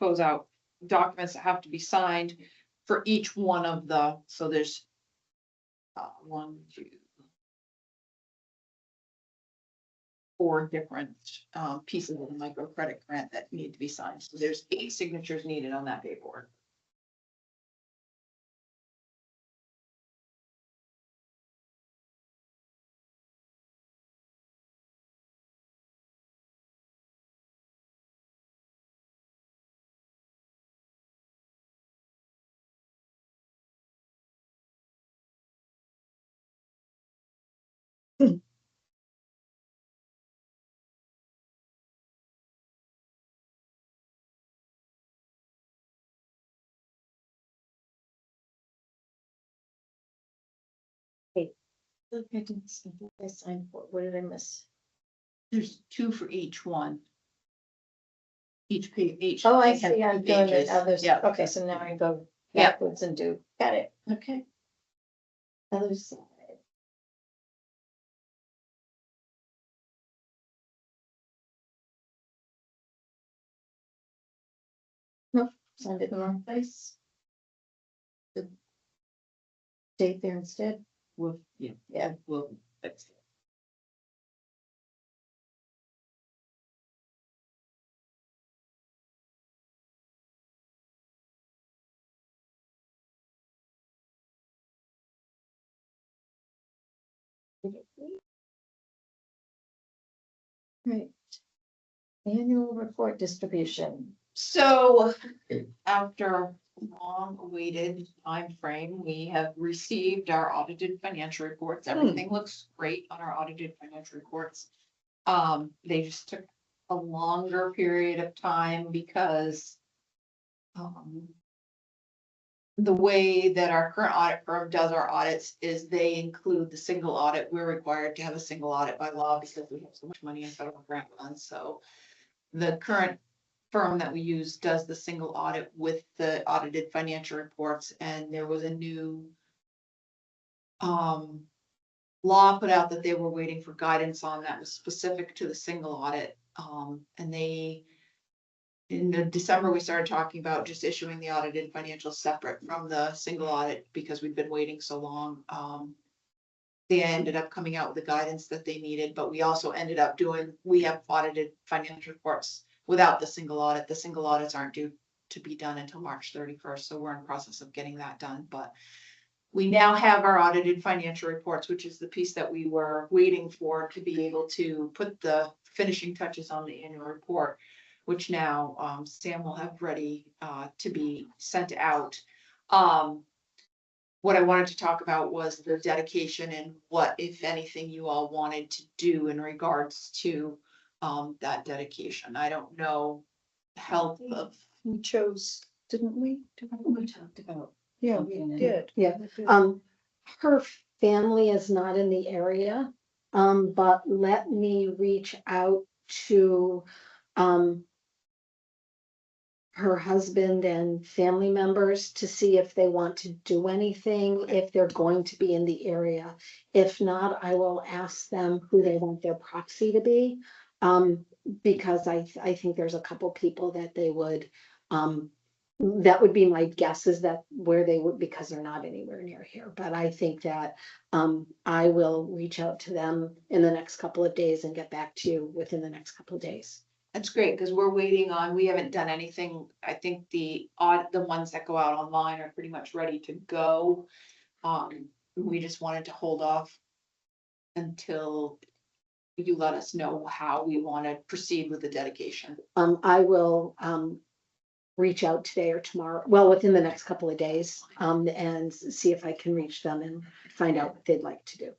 closeout documents that have to be signed for each one of the, so there's one, two, four different pieces of the microcredit grant that need to be signed. So there's 8 signatures needed on that paperwork. Look, I didn't see what I signed for. What did I miss? There's 2 for each one. Each page, each. Oh, I they have see. I'm 2 doing pages. the others. Yeah. Okay, so now I go Yeah. backwards and do. Got it. Okay. Other side. Nope, signed it in the wrong place. The date there instead. Well, yeah, Yeah. well, that's. Right. Annual report distribution. So after long awaited time frame, we have received our audited financial reports. Everything looks great on our audited financial reports. They just took a longer period of time because the way that our current audit firm does our audits is they include the single audit. We're required to have a single audit by law because we have so much money in federal grant funds, so the current firm that we use does the single audit with the audited financial reports, and there was a new law put out that they were waiting for guidance on that was specific to the single audit. And they, in December, we started talking about just issuing the audited financials separate from the single audit because we'd been waiting so long. They ended up coming out with the guidance that they needed, but we also ended up we have audited financial reports without the single audit. The single audits aren't due to be done until March 31st, so we're in process of getting that done, but we now have our audited financial reports, which is the piece that we were waiting for to be able to put the finishing touches on the annual report, which now Sam will have ready to be sent out. What I wanted to talk about was the dedication and what, if anything, you all wanted to do in regards to that dedication. I don't know health of. We chose, didn't we? We talked about. Yeah, we something. did. Yeah. Her family is not in the area, but let me reach out to, her husband and family members to see if they want to do anything, if they're going to be in the area. If not, I will ask them who they want their proxy to be. Because I think there's a couple people that they would, that would be my guess is that where they would, because they're not anywhere near here. But I think that I will reach out to them in the next couple of days and get back to you within the next couple of days. That's great, because we're waiting on, we haven't done anything. I think the ones that go out online are pretty much ready to go. We just wanted to hold off until you let us know how we want to proceed with the dedication. I will reach out today or tomorrow, well, within the next couple of days, and see if I can reach them and find out what they'd like to do.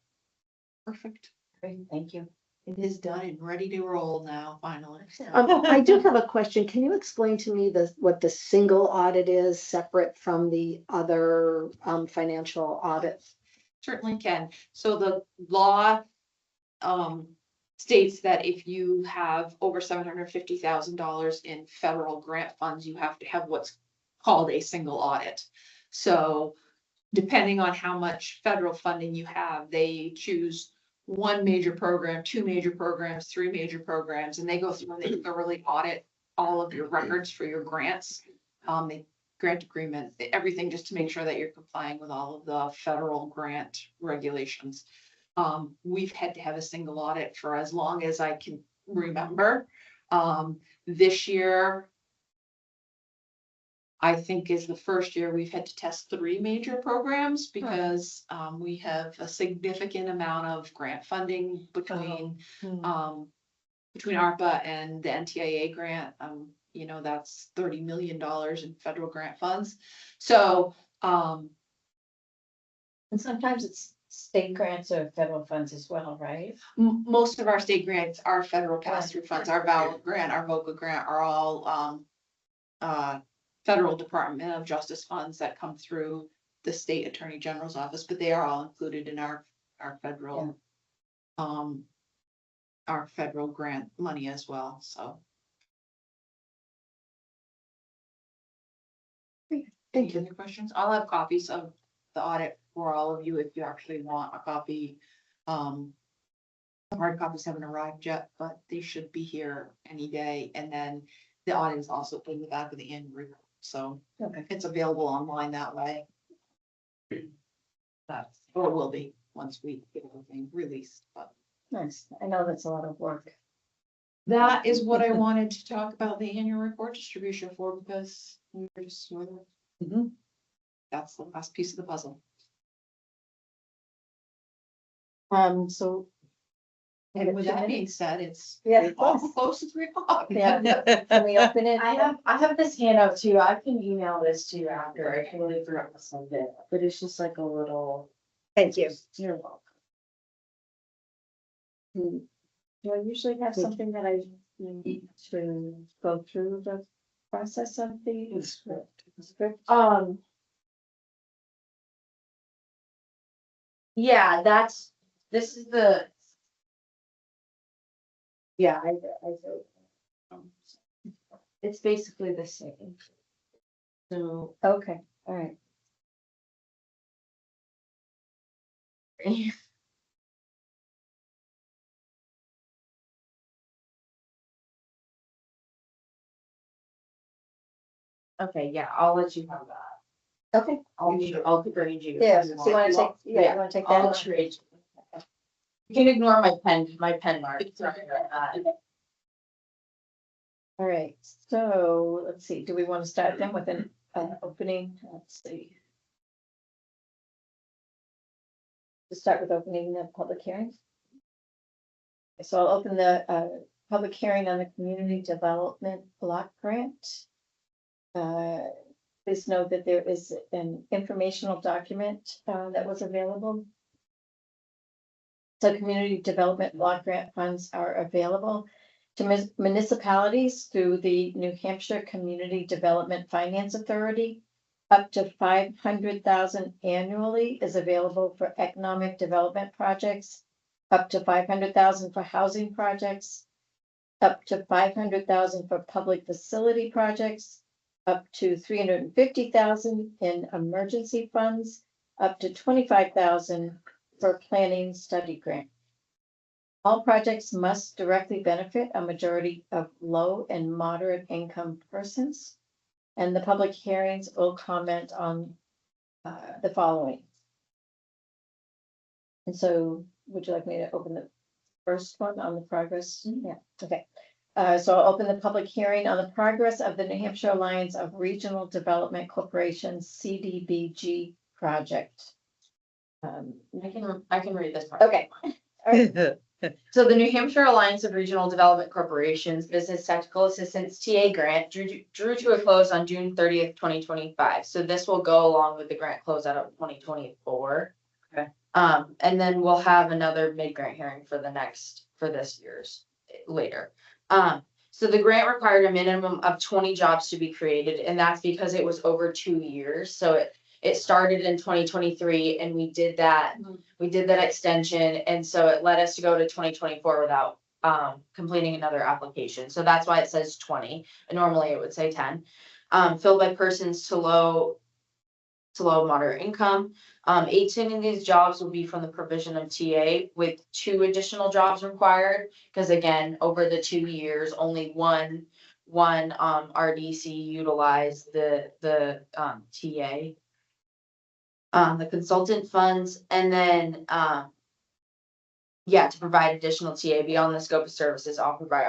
Perfect. Great, thank you. It is done and ready to roll now, finally. I do have a question. Can you explain to me what the single audit is separate from the other financial audits? Certainly can. So the law states that if you have over $750,000 in federal grant funds, you have to have what's called a single audit. So depending on how much federal funding you have, they choose one major program, two major programs, three major programs, and they go through and they thoroughly audit all of your records for your grants. The grant agreement, everything, just to make sure that you're complying with all of the federal grant regulations. We've had to have a single audit for as long as I can remember. This year, I think, is the first year we've had to test three major programs because we have a significant amount of grant funding between ARPA and the NTIA grant. You know, that's $30 million in federal grant funds. So And sometimes it's state grants or federal funds as well, right? most of our state grants are federal pass-through funds. Our VALA grant, our VOCA grant are all federal Department of Justice funds that come through the state attorney general's office, but they are all included in our federal grant money as well, so. Thank Any other questions? I'll have copies of the audit for all of you if you actually want a copy. The hard copies haven't arrived yet, but they should be here any day, and then the audit is also in the back of the annual report. So Okay. it's available online that way. That's, or will be once we get everything released, but Nice. I know that's a lot of work. that is what I wanted to talk about the annual report distribution for, because we were just sort of. That's the last piece of the puzzle. So. And with that being said, it's Yeah. awful close to 3 o'clock. Yeah, can we open it? I have this handout too. I can email this to you after. I totally forgot to send it, but it's just like a little. Thank you. You're welcome. Do I usually have something that I need to go through the process of the script? Yeah, this is the. Yeah, I It's basically the same. So. Okay, all right. Okay, yeah, I'll let you have that. Okay, I'll grade you. yeah, so you wanna take, yeah, you wanna take that? I'll trade. You can ignore my pen mark. Sorry about that. All right, so let's see, do we want to start then with an opening? Let's see. To start with opening the public hearing. So I'll open the public hearing on the community development block grant. Please note that there is an informational document that was available. So community development block grant funds are available to municipalities through the New Hampshire Community Development Finance Authority. Up to 500,000 annually is available for economic development projects. Up to 500,000 for housing projects. Up to 500,000 for public facility projects. Up to 350,000 in emergency funds. Up to 25,000 for planning study grant. All projects must directly benefit a majority of low and moderate income persons. And the public hearings will comment on the following. And so would you like me to open the first one on the progress? Yeah, okay. So I'll open the public hearing on the progress of the New Hampshire Alliance of Regional Development Corporations CDBG project. I can read this part. Okay. So the New Hampshire Alliance of Regional Development Corporations Business Technical Assistance TA grant drew to a close on June 30th, 2025. So this will go along with the grant closeout of 2024. Okay. And then we'll have another mid-grant hearing for this year's later. So the grant required a minimum of 20 jobs to be created, and that's because it was over 2 years. So it started in 2023 and we did that extension. And so it led us to go to 2024 without completing another application. So that's why it says 20. Normally it would say 10. Filled by persons to low moderate income. 18 of these jobs will be from the provision of TA with 2 additional jobs required. Because again, over the 2 years, only one RDC utilized the TA. The consultant funds, and then, to provide additional TA beyond the scope of services offered by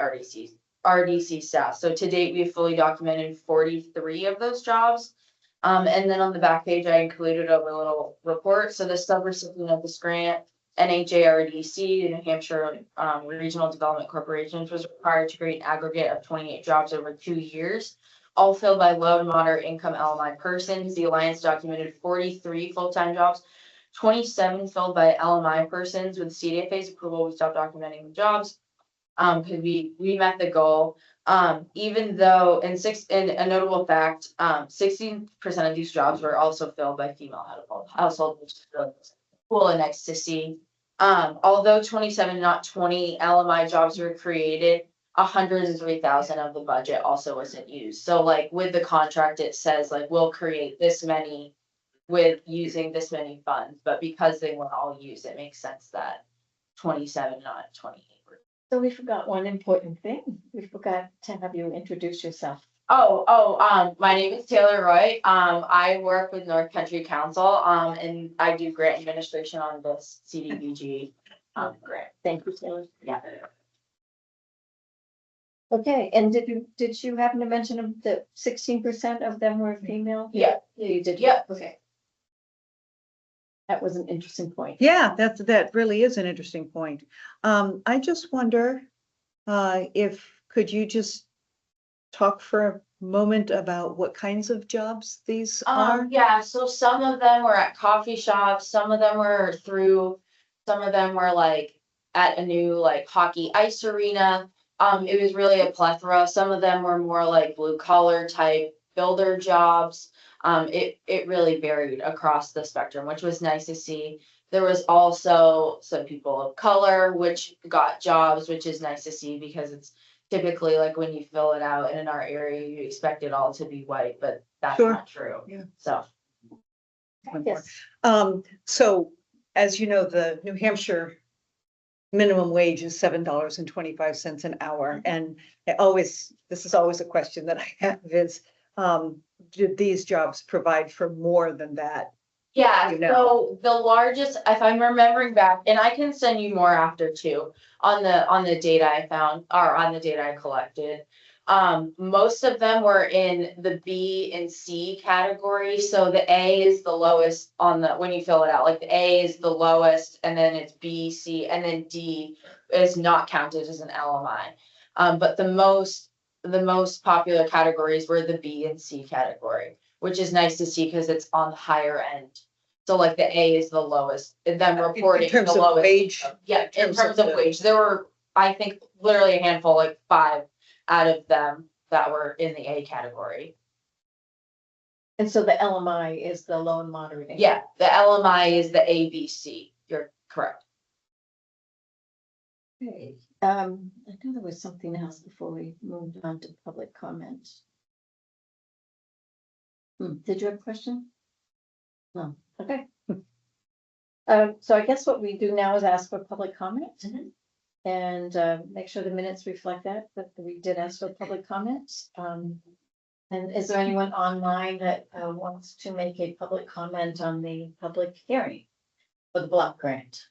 RDC staff. So to date, we have fully documented 43 of those jobs. And then on the back page, I included a little report. So the subrecipient of this grant, NHARDC, the New Hampshire Regional Development Corporations, was required to create an aggregate of 28 jobs over 2 years. All filled by low to moderate income LMI persons. The Alliance documented 43 full-time jobs, 27 filled by LMI persons. With CDFA's approval, we stopped documenting the jobs because we met the goal. Even though, and a notable fact, 16% of these jobs were also filled by female household, which is really cool and nice to see. Although 27, not 20 LMI jobs were created, 103,000 of the budget also wasn't used. So like with the contract, it says like we'll create this many with using this many funds, but because they weren't all used, it makes sense that 27, not 28. So we forgot one important thing. We forgot to have you introduce yourself. My name is Taylor Roy. I work with North Country Council, and I do grant administration on this CDBG grant. Thank you, Taylor. Yeah. Okay, and did you happen to mention that 16% of them were female? Yeah. Yeah, you did. Yeah. Okay. That was an interesting point. Yeah, that really is an interesting point. I just wonder could you just talk for a moment about what kinds of jobs these are? Yeah, so some of them were at coffee shops, some of them were like at a new like hockey ice arena. It was really a plethora. Some of them were more like blue collar type builder jobs. It really varied across the spectrum, which was nice to see. There was also some people of color which got jobs, which is nice to see because it's typically, like when you fill it out and in our area, you expect it all to be white, but that's Sure. not true. Yeah. So, Yes. So as you know, the New Hampshire minimum wage is $7.25 an hour. And this is always a question that I have is, do these jobs provide for more than that? yeah, You know. so the largest, if I'm remembering back, and I can send you more after too, on the data I found, or on the data I collected. Most of them were in the B and C category, so the A is the lowest on the, when you fill it out, like the A is the lowest, and then it's B, C, and then D is not counted as an LMI. But the most popular categories were the B and C category, which is nice to see because it's on the higher end. So like the A is the lowest, and then reporting In terms the of lowest. wage? Yeah, in terms of the- wage, there were, I think, literally a handful, like 5 out of them that were in the A category. And so the LMI is the low and moderate. income. Yeah, the LMI is the ABC. You're correct. Okay, I know there was something else before we moved on to public comment. Did you have a question? No, okay. So I guess what we do now is ask for public comment. Mhm. And make sure the minutes reflect that we did ask for public comments. And is there anyone online that wants to make a public comment on the public hearing for the block grant?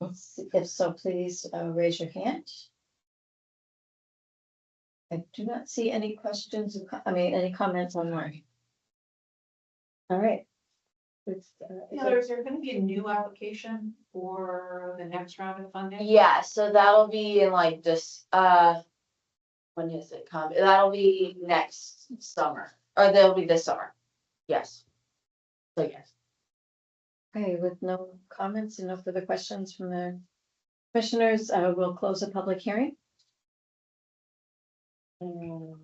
If so, please raise your hand. I do not see any questions, any comments online. All right. Is there gonna be a new application for the next round of funding? Yeah, so that'll be in like this, when does it come? That'll be next summer, or that'll be this summer. Yes. So yes. Okay, with no comments and no further questions from the commissioners, we'll close the public hearing. Oh,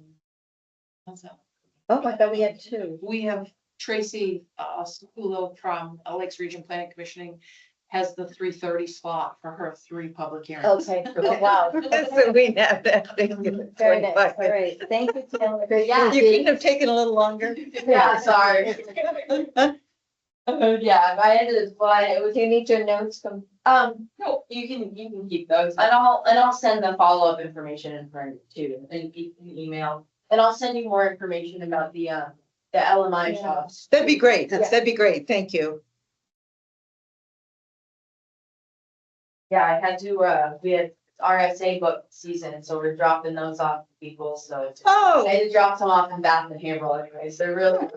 I thought we had 2. We have Tracy, Sakulo from Lakes Region Planning Commissioning has the 3:30 slot for her 3 public hearings. Okay, wow. So we have that thing. in Very nice, 25 all right, thank you, Taylor. Yeah. You couldn't have taken a little longer. Yeah, sorry. Yeah, I ended, but it was. Do you need your notes from? No, you can keep those, and I'll send the follow-up information in front too, and email. And I'll send you more information about the LMI Yeah. jobs. That'd be great. Yeah. That'd be great. Thank you. Yeah, I had to, we had RSA book season, so we're dropping those off to people, so. Oh. I had to drop some off in Bath and Haverhill anyways, they're really.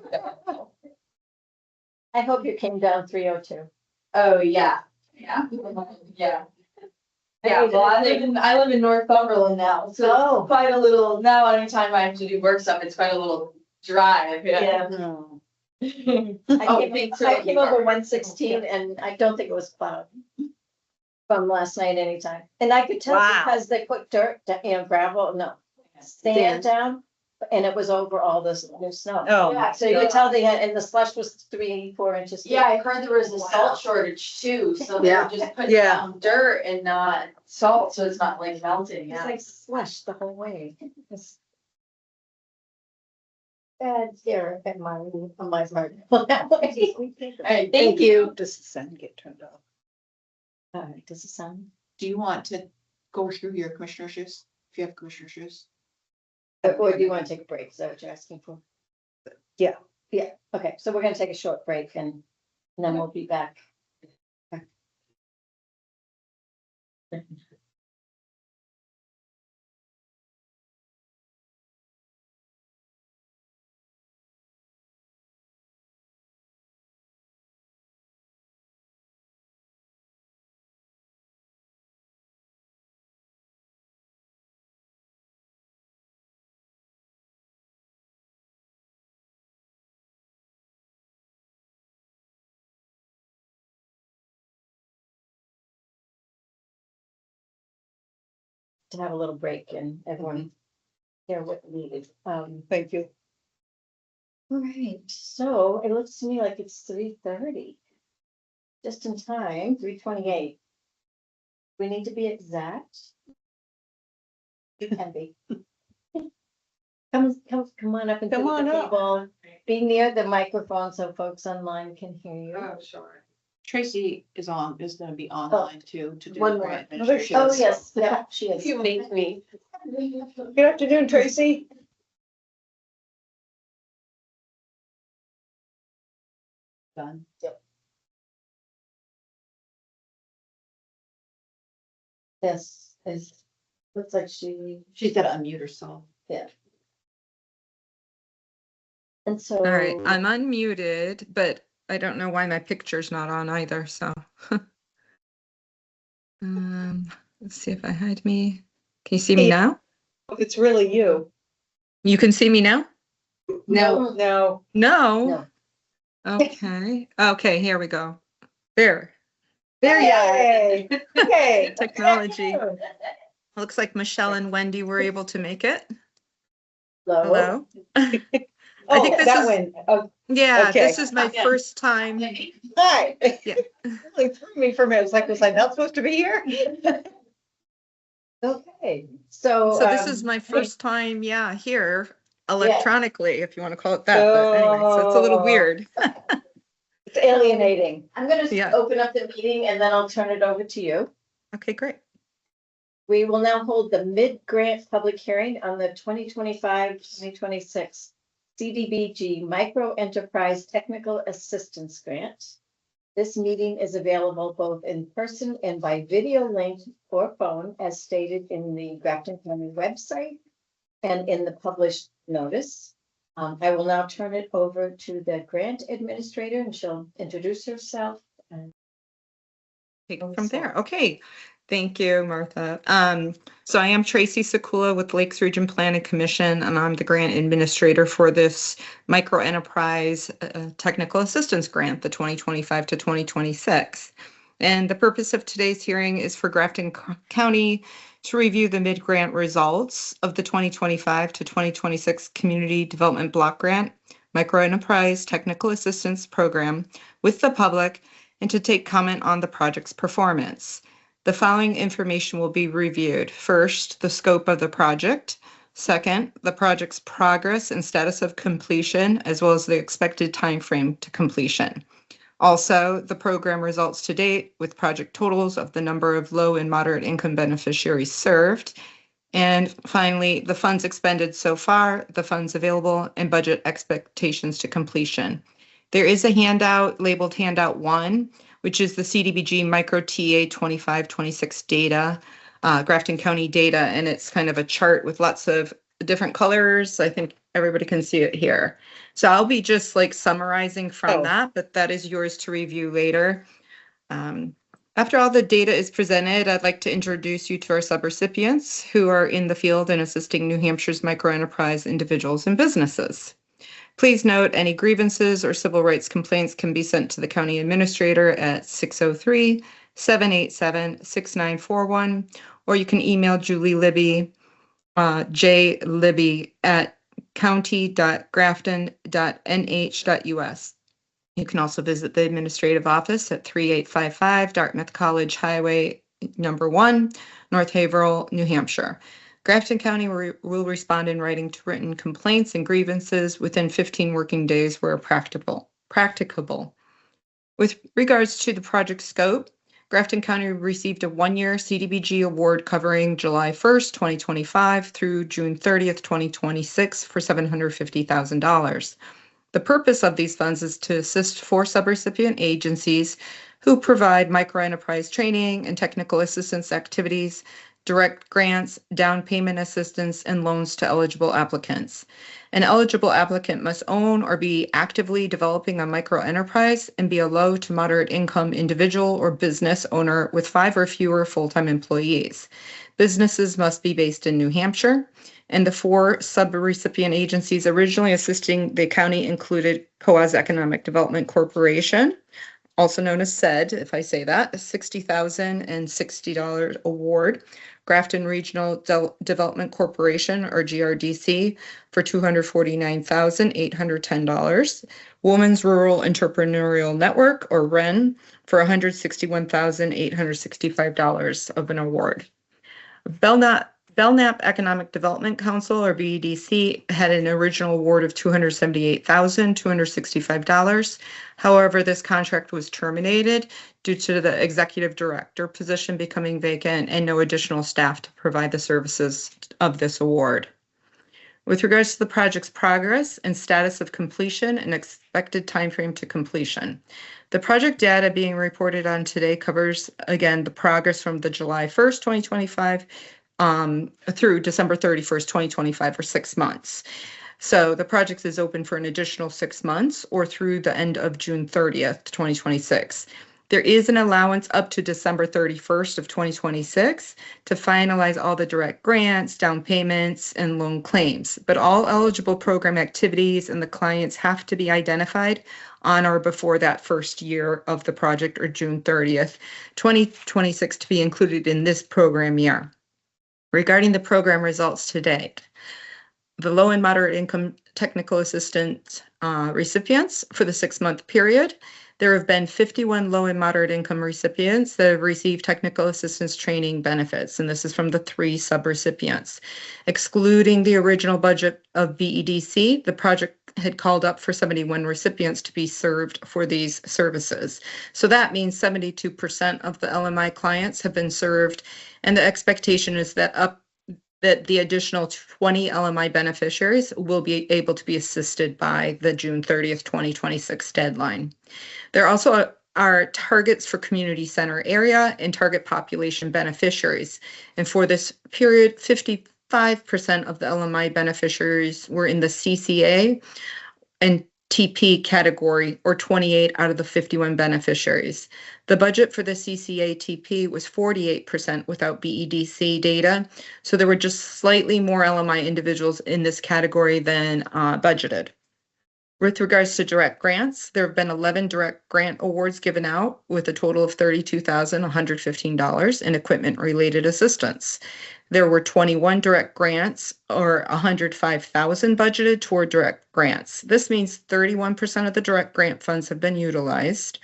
I hope you came down 302. Oh, yeah, yeah, yeah. Yeah, well, I live in Northumberland now, so Oh. it's quite a little, now anytime I have to do work stuff, it's quite a little drive, yeah. No. I came over 116 and I don't think it was plowed. From last night anytime. And I could tell Wow. because they put dirt, gravel, sand down. And it was over all this new snow. Oh. Yeah, So you could tell they had, and the slush was 3-4 inches. deep. Yeah, I heard there was a salt shortage too, so they Yeah. were just putting Yeah. down dirt and not salt, so it's not like melting, It's yeah. like slush the whole way. It's bad here at on my part. Alright, Thank you. Does the sun get turned off? All right, does it sound? Do you want to go through your commissioner shoes? If you have commissioner shoes? Or do you want to take a break? Is that what you're asking for? Yeah. Yeah, okay, so we're gonna take a short break and then we'll be back. To have a little break and everyone hear what needed. Thank you. All right, so it looks to me like it's 3:30. Just in time, 3:28. We need to be exact. You can be. Come on up and sit Come at on the up. table. Be near the microphone so folks online can hear you. Oh, sure. Tracy is gonna be online too, to do One the more. grant Oh, there she administration. Oh, is. yes, yeah, she is. You make me. Good afternoon, Tracy. Done. This is, looks like she's She's gotta unmute herself. and so. All right, I'm unmuted, but I don't know why my picture's not on either, so. Let's see if I hide me. Can you see me now? It's really you. You can see me now? No. No? No. Okay, okay, here we go. There, There you are. Okay. technology. Looks like Michelle and Wendy were able to make it. Hello. Hello? Oh, think this that is- one. Oh, Yeah, Okay. this is my first time. hi. Yeah. Really threw me for a minute. It's like, was I not supposed to be here? Okay, so. So this is my first time, yeah, here electronically, if you want to call it that. But anyway, so it's a little So- weird. It's alienating. I'm gonna Yeah. open up the meeting and then I'll turn it over to you. Okay, great. We will now hold the mid-grant public hearing on the 2025-2026 CDBG Micro Enterprise Technical Assistance Grant. This meeting is available both in person and by video link or phone, as stated in the Grafton County website and in the published notice. I will now turn it over to the grant administrator and she'll introduce herself. Take it from there. Okay. Thank you, Martha. So I am Tracy Sekula with Lakes Region Planning Commission, and I'm the grant administrator for this micro enterprise technical assistance grant, the 2025 to 2026. And the purpose of today's hearing is for Grafton County to review the mid-grant results of the 2025 to 2026 Community Development Block Grant Micro Enterprise Technical Assistance Program with the public and to take comment on the project's performance. The following information will be reviewed. First, the scope of the project. Second, the project's progress and status of completion, as well as the expected timeframe to completion. Also, the program results to date with project totals of the number of low and moderate income beneficiaries served. And finally, the funds expended so far, the funds available, and budget expectations to completion. There is a handout labeled Handout 1, which is the CDBG Micro TA 2526 data, Grafton County data, and it's kind of a chart with lots of different colors. I think everybody can see it here. So I'll be just like summarizing from that, but that is yours to review later. After all the data is presented, I'd like to introduce you to our subrecipients who are in the field and assisting New Hampshire's microenterprise individuals and businesses. Please note any grievances or civil rights complaints can be sent to the county administrator at 603-787-6941, or you can email Julie Libby, jlibby@county.grafton.nh.us. You can also visit the administrative office at 3855 Dartmouth College Highway number 1, North Haverhill, New Hampshire. Grafton County will respond in writing to written complaints and grievances within 15 working days where practicable. With regards to the project scope, Grafton County received a one-year CDBG award covering July 1st, 2025 through June 30th, 2026 for $750,000. The purpose of these funds is to assist 4 subrecipient agencies who provide microenterprise training and technical assistance activities, direct grants, down payment assistance, and loans to eligible applicants. An eligible applicant must own or be actively developing a microenterprise and be a low to moderate income individual or business owner with 5 or fewer full-time employees. Businesses must be based in New Hampshire, and the 4 subrecipient agencies originally assisting the county included Coaz Economic Development Corporation, also known as SED, if I say that, a $60,060 award, Grafton Regional Development Corporation, or GRDC, for $249,810, Women's Rural Entrepreneurial Network, or WREN, for $161,865 of an award. Belknap Economic Development Council, or BEDC, had an original award of $278,265. However, this contract was terminated due to the executive director position becoming vacant and no additional staff to provide the services of this award. With regards to the project's progress and status of completion and expected timeframe to completion, the project data being reported on today covers, again, the progress from the July 1st, 2025 through December 31st, 2025, for 6 months. So the project is open for an additional 6 months or through the end of June 30th, 2026. There is an allowance up to December 31st of 2026 to finalize all the direct grants, down payments, and loan claims. But all eligible program activities and the clients have to be identified on or before that first year of the project, or June 30th, 2026, to be included in this program year. Regarding the program results to date, the low and moderate income technical assistance recipients for the 6-month period, there have been 51 low and moderate income recipients that have received technical assistance training benefits, and this is from the 3 subrecipients. Excluding the original budget of BEDC, the project had called up for 71 recipients to be served for these services. So that means 72% of the LMI clients have been served, and the expectation is that the additional 20 LMI beneficiaries will be able to be assisted by the June 30th, 2026 deadline. There also are targets for community center area and target population beneficiaries. And for this period, 55% of the LMI beneficiaries were in the CCA and TP category, or 28 out of the 51 beneficiaries. The budget for the CCA TP was 48% without BEDC data, so there were just slightly more LMI individuals in this category than budgeted. With regards to direct grants, there have been 11 direct grant awards given out with a total of $32,115 in equipment-related assistance. There were 21 direct grants, or $105,000 budgeted toward direct grants. This means 31% of the direct grant funds have been utilized.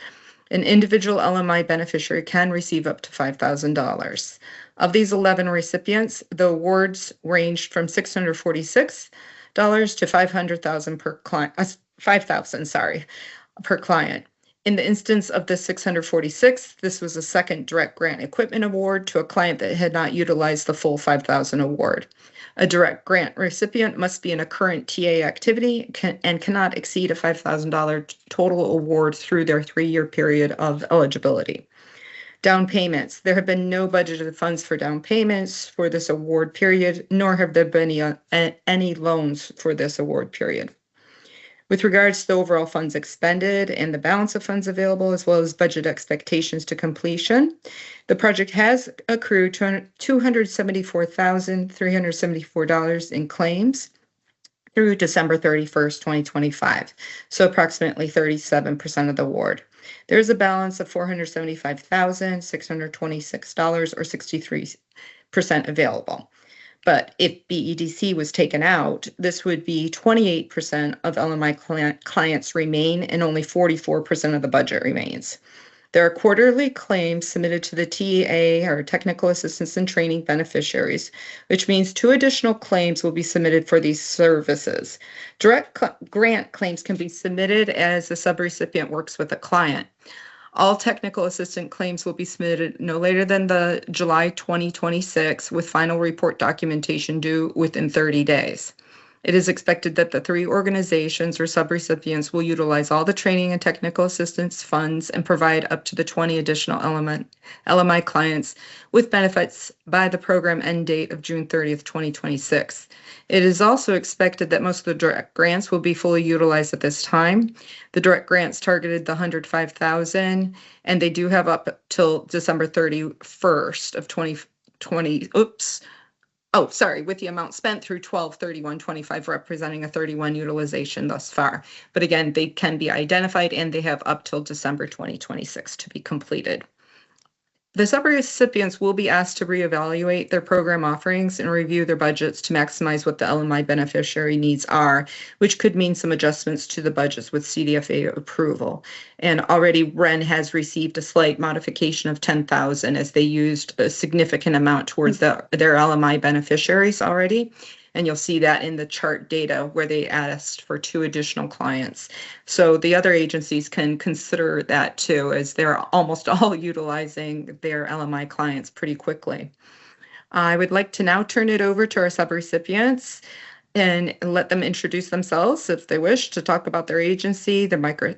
An individual LMI beneficiary can receive up to $5,000. Of these 11 recipients, the awards ranged from $646 to $500,000 per client, $5,000, per client. In the instance of the 646, this was a second direct grant equipment award to a client that had not utilized the full $5,000 award. A direct grant recipient must be in a current TA activity and cannot exceed a $5,000 total award through their 3-year period of eligibility. Down payments. There have been no budgeted funds for down payments for this award period, nor have there been any loans for this award period. With regards to the overall funds expended and the balance of funds available, as well as budget expectations to completion, the project has accrued $274,374 in claims through December 31st, 2025, so approximately 37% of the award. There is a balance of $475,626, or 63% available. But if BEDC was taken out, this would be 28% of LMI clients remain, and only 44% of the budget remains. There are quarterly claims submitted to the TEA, or Technical Assistance and Training beneficiaries, which means 2 additional claims will be submitted for these services. Direct grant claims can be submitted as the subrecipient works with a client. All technical assistant claims will be submitted no later than the July 2026, with final report documentation due within 30 days. It is expected that the 3 organizations or subrecipients will utilize all the training and technical assistance funds and provide up to the 20 additional LMI clients with benefits by the program end date of June 30th, 2026. It is also expected that most of the direct grants will be fully utilized at this time. The direct grants targeted the $105,000, and they do have up till December 31st of 2020. With the amount spent through 12/31/25, representing a 31 utilization thus far. But again, they can be identified and they have up till December 2026 to be completed. The subrecipients will be asked to reevaluate their program offerings and review their budgets to maximize what the LMI beneficiary needs are, which could mean some adjustments to the budgets with CDFA approval. And already Wren has received a slight modification of 10,000 as they used a significant amount towards their LMI beneficiaries already. And you'll see that in the chart data where they asked for 2 additional clients. So the other agencies can consider that too, as they're almost all utilizing their LMI clients pretty quickly. I would like to now turn it over to our subrecipients and let them introduce themselves if they wish to talk about their agency, their micro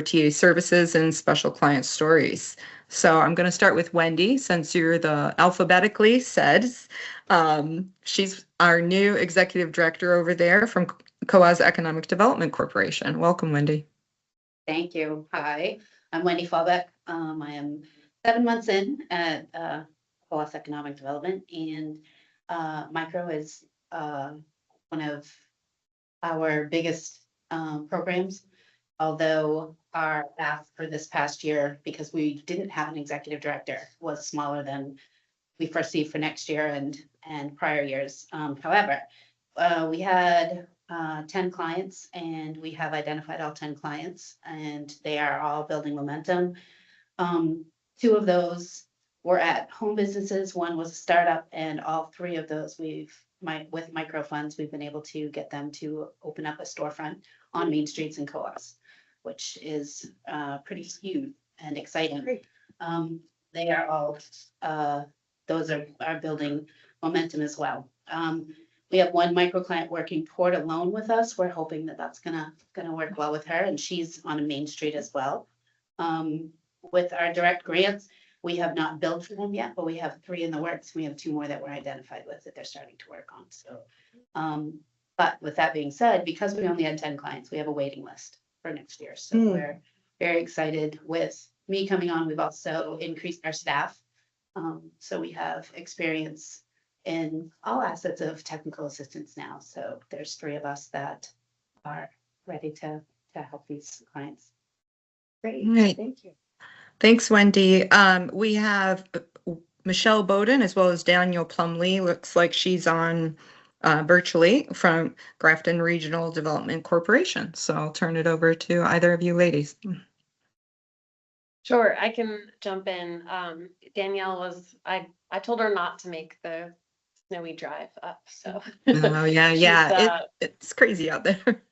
TA services, and special client stories. So I'm going to start with Wendy, since you're the alphabetically says. She's our new executive director over there from Coaz Economic Development Corporation. Welcome, Wendy. Thank you. Hi, I'm Wendy Fallbeck. I am 7 months in at Coas Economic Development, and micro is one of our biggest programs. Although our staff for this past year, because we didn't have an executive director, was smaller than we foresee for next year and prior years. However, we had 10 clients, and we have identified all 10 clients, and they are all building momentum. 2 of those were at home businesses, 1 was a startup, and all 3 of those with micro funds, we've been able to get them to open up a storefront on Main Streets in Coas, which is pretty huge and exciting. They are all, those are building momentum as well. We have 1 micro client working toward a loan with us. We're hoping that that's gonna work well with her, and she's on a Main Street as well. With our direct grants, we have not billed for them yet, but we have 3 in the works. We have 2 more that we're identified with that they're starting to work on. So, but with that being said, because we only had 10 clients, we have a waiting list for next year. So we're very excited. With me coming on, we've also increased our staff. So we have experience in all assets of technical assistance now. So there's 3 of us that are ready to help these clients. Great, Right. thank you. Thanks, Wendy. We have Michelle Bowden as well as Daniel Plumley. Looks like she's on virtually from Grafton Regional Development Corporation. So I'll turn it over to either of you ladies. Sure, I can jump in. Danielle was, I told her not to make the snowy drive up, so. Oh, yeah, yeah. She's, It's crazy out there.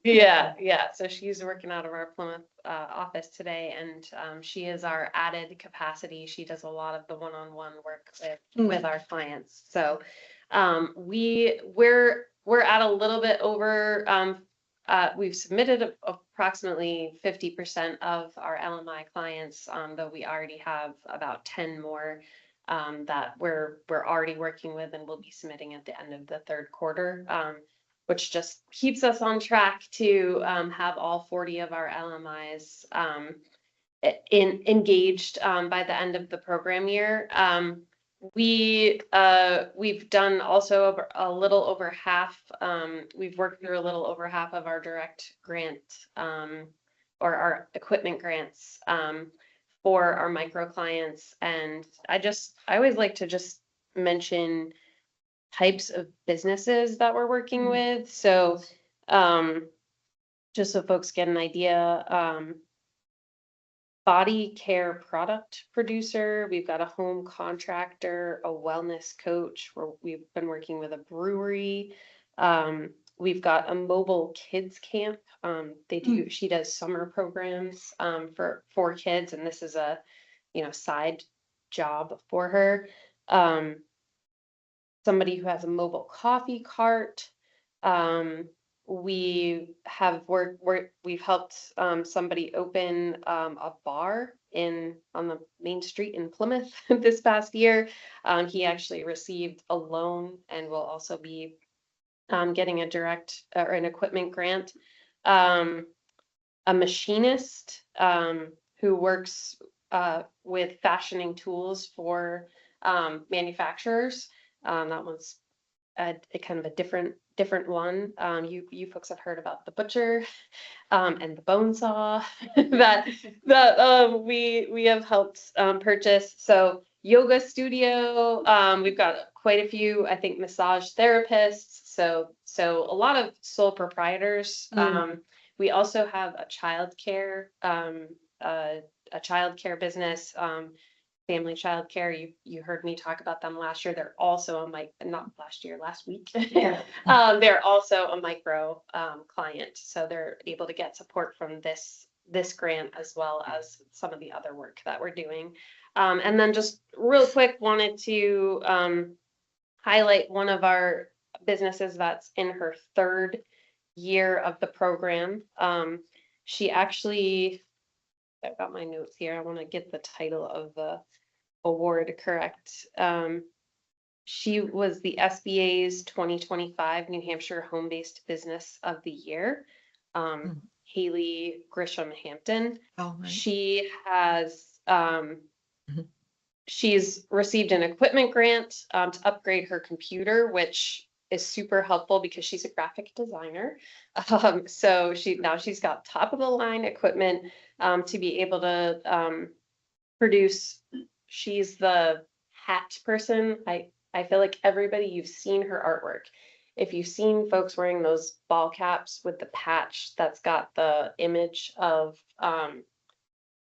Yeah. So she's working out of our Plymouth office today, and she is our added capacity. She does a lot of the one-on-one work with our clients. So we're at a little bit over. We've submitted approximately 50% of our LMI clients, though we already have about 10 more that we're already working with and will be submitting at the end of the 3rd quarter. Which just keeps us on track to have all 40 of our LMIs engaged by the end of the program year. We've done also a little over half. We've worked through a little over half of our direct grant or our equipment grants for our micro clients, and I always like to just mention types of businesses that we're working with. So just so folks get an idea, body care product producer, we've got a home contractor, a wellness coach, we've been working with a brewery. We've got a mobile kids camp. She does summer programs for kids, and this is a side job for her. Somebody who has a mobile coffee cart. We've helped somebody open a bar on the main street in Plymouth this past year. He actually received a loan and will also be getting a direct or an equipment grant. A machinist who works with fashioning tools for manufacturers. That one's a kind of a different one. You folks have heard about the butcher and the bone saw that we have helped purchase. So yoga studio, we've got quite a few, I think, massage therapists. So a lot of sole proprietors. We also have a childcare business. Family childcare, you heard me talk about them last year. They're also last week. They're also a micro client, so they're able to get support from this grant as well as some of the other work that we're doing. And then just real quick, wanted to highlight one of our businesses that's in her 3rd year of the program. She actually, I've got my notes here. I want to get the title of the award correct. She was the SBA's 2025 New Hampshire Home-Based Business of the Year. Haley Grisham Hampton. Oh, right. She has she's received an equipment grant to upgrade her computer, which is super helpful because she's a graphic designer. So she's got top of the line equipment to be able to produce. She's the hat person. I feel like everybody, you've seen her artwork. If you've seen folks wearing those ball caps with the patch that's got the image of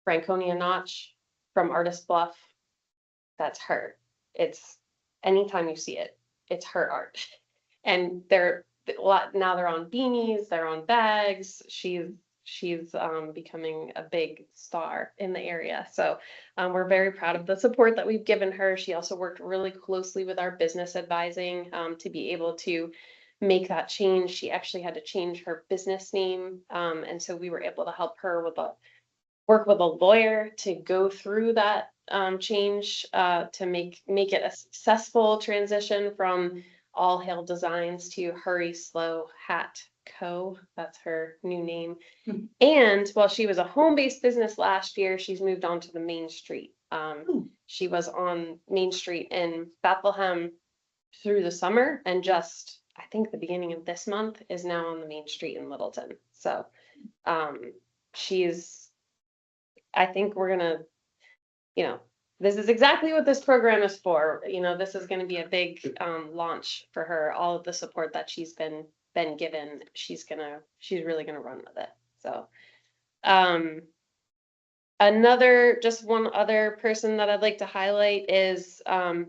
Franconia Notch from Artist Bluff, that's her. It's anytime you see it, it's her art. And they're on beanies, they're on bags. She's becoming a big star in the area. So we're very proud of the support that we've given her. She also worked really closely with our business advising to be able to make that change. She actually had to change her business name. And so we were able to help her work with a lawyer to go through that change to make it a successful transition from All Hail Designs to Hurry Slow Hat Co. That's her new name. And while she was a home-based business last year, she's moved on to the Main Street. She was on Main Street in Bethlehem through the summer, and just, I think the beginning of this month, is now on the Main Street in Littleton. So I think we're gonna, this is exactly what this program is for. This is gonna be a big launch for her. All of the support that she's been given, she's really gonna run with it. So one other person that I'd like to highlight is a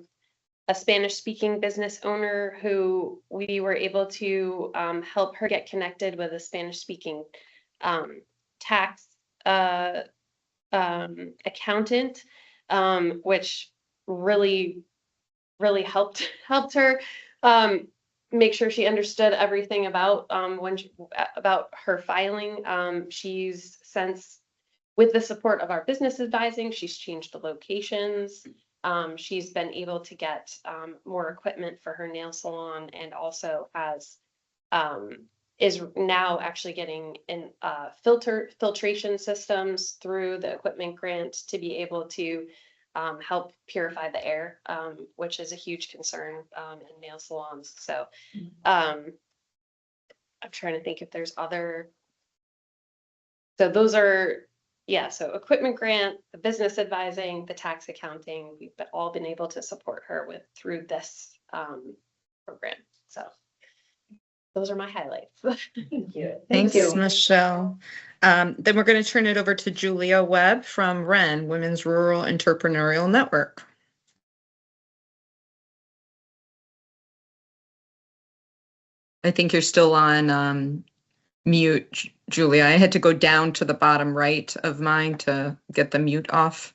Spanish speaking business owner who we were able to help her get connected with a Spanish speaking tax accountant, which really helped her make sure she understood everything about about her filing. She's since, with the support of our business advising, she's changed the locations. She's been able to get more equipment for her nail salon, and also is now actually getting in filtration systems through the equipment grant to be able to help purify the air, which is a huge concern in nail salons. So I'm trying to think if there's other. So those are, so equipment grant, the business advising, the tax accounting, we've all been able to support her through this program. So those are my highlights. Thank you. Thanks, Michelle. Then we're going to turn it over to Julia Webb from WREN, Women's Rural Entrepreneurial Network. I think you're still on mute, Julia. I had to go down to the bottom right of mine to get the mute off.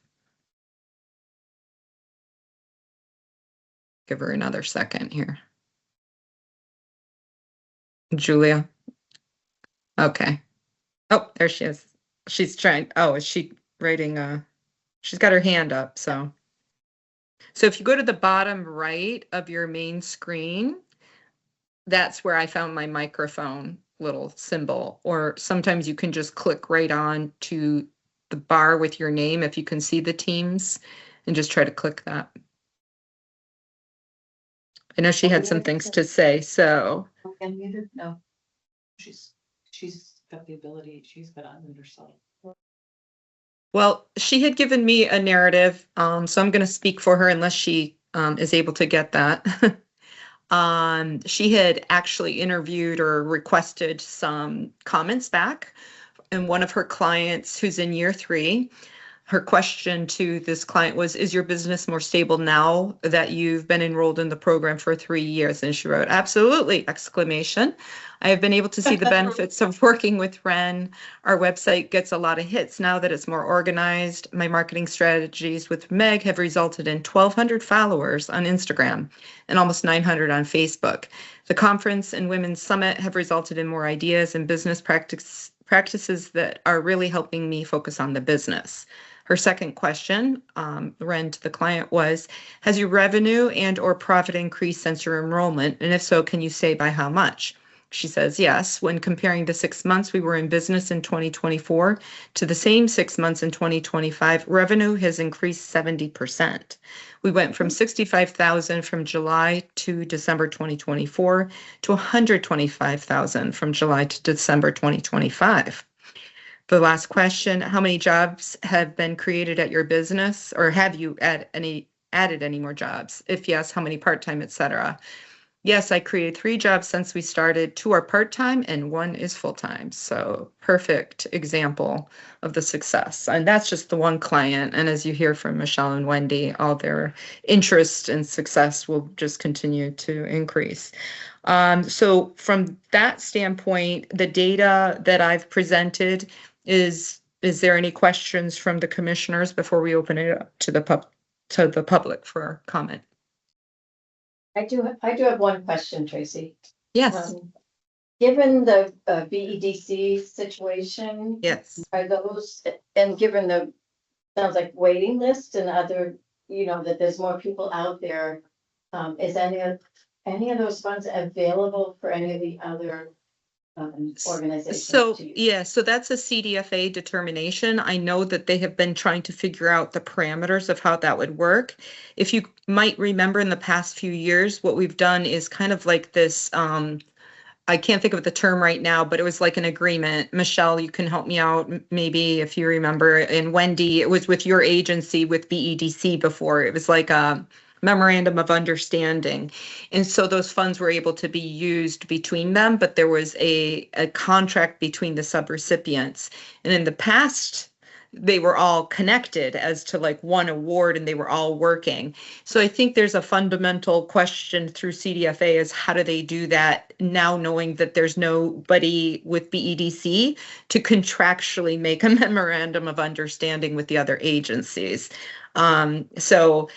Give her another second here. Julia. Okay. Oh, there she is. She's trying. Oh, is she writing? She's got her hand up. So if you go to the bottom right of your main screen, that's where I found my microphone little symbol. Or sometimes you can just click right on to the bar with your name if you can see the teams, and just try to click that. I know she had some things to say, so. Unmuted? No. She's got the ability, she's got unmute herself. Well, she had given me a narrative, so I'm gonna speak for her unless she is able to get that. She had actually interviewed or requested some comments back, and one of her clients who's in year 3, her question to this client was, is your business more stable now that you've been enrolled in the program for 3 years? And she wrote, absolutely, exclamation. I have been able to see the benefits of working with Ren. Our website gets a lot of hits now that it's more organized. My marketing strategies with Meg have resulted in 1,200 followers on Instagram and almost 900 on Facebook. The conference and Women's Summit have resulted in more ideas and business practices that are really helping me focus on the business. Her second question, Ren, to the client was, has your revenue and or profit increased since your enrollment? And if so, can you say by how much? She says, yes. When comparing the 6 months we were in business in 2024 to the same 6 months in 2025, revenue has increased 70%. We went from 65,000 from July to December 2024 to 125,000 from July to December 2025. The last question, how many jobs have been created at your business, or have you added any more jobs? If yes, how many part-time, etc.? Yes, I created 3 jobs since we started. 2 are part-time and 1 is full-time. So perfect example of the success. And that's just the one client. And as you hear from Michelle and Wendy, all their interest and success will just continue to increase. So from that standpoint, the data that I've presented is there any questions from the commissioners before we open it up to the public for comment? I do have one question, Tracy. Yes, Given the BEDC situation, yes. are those, and given the, sounds like waiting list and other, that there's more people out there, is any of those funds available for any of the other organizations? So, to use? yeah, so that's a CDFA determination. I know that they have been trying to figure out the parameters of how that would work. If you might remember in the past few years, what we've done is kind of like this, I can't think of the term right now, but it was like an agreement. Michelle, you can help me out, maybe if you remember. And Wendy, it was with your agency with BEDC before. It was like a memorandum of understanding. And so those funds were able to be used between them, but there was a contract between the subrecipients. And in the past, they were all connected as to like one award and they were all working. So I think there's a fundamental question through CDFA is how do they do that now, knowing that there's nobody with BEDC to contractually make a memorandum of understanding with the other agencies. So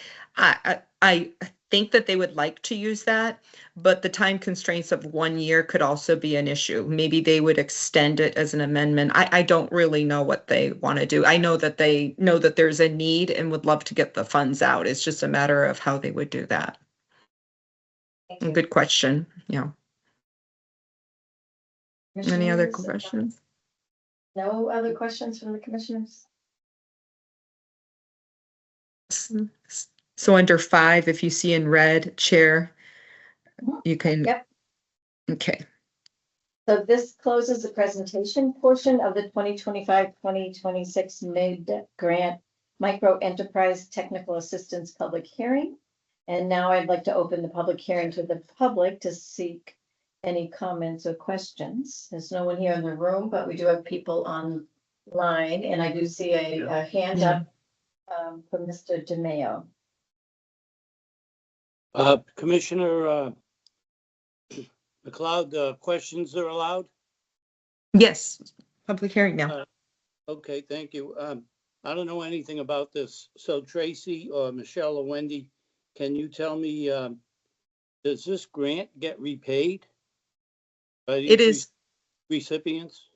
I think that they would like to use that, but the time constraints of 1 year could also be an issue. Maybe they would extend it as an amendment. I don't really know what they want to do. I know that they know that there's a need and would love to get the funds out. It's just a matter of how they would do that. Good question. Yeah. Any other Commissioners, questions? No other questions from the commissioners? So under 5, if you see in red, chair, you can. Yep. Okay. So this closes the presentation portion of the 2025-2026 mid-grant micro enterprise technical assistance public hearing. And now I'd like to open the public hearing to the public to seek any comments or questions. There's no one here in the room, but we do have people online, and I do see a hand up from Mr. DeMayo. Commissioner McLeod, questions are allowed? Yes, public hearing now. Okay, thank you. I don't know anything about this. So Tracy or Michelle or Wendy, can you tell me, does this grant get repaid? By It these is, recipients?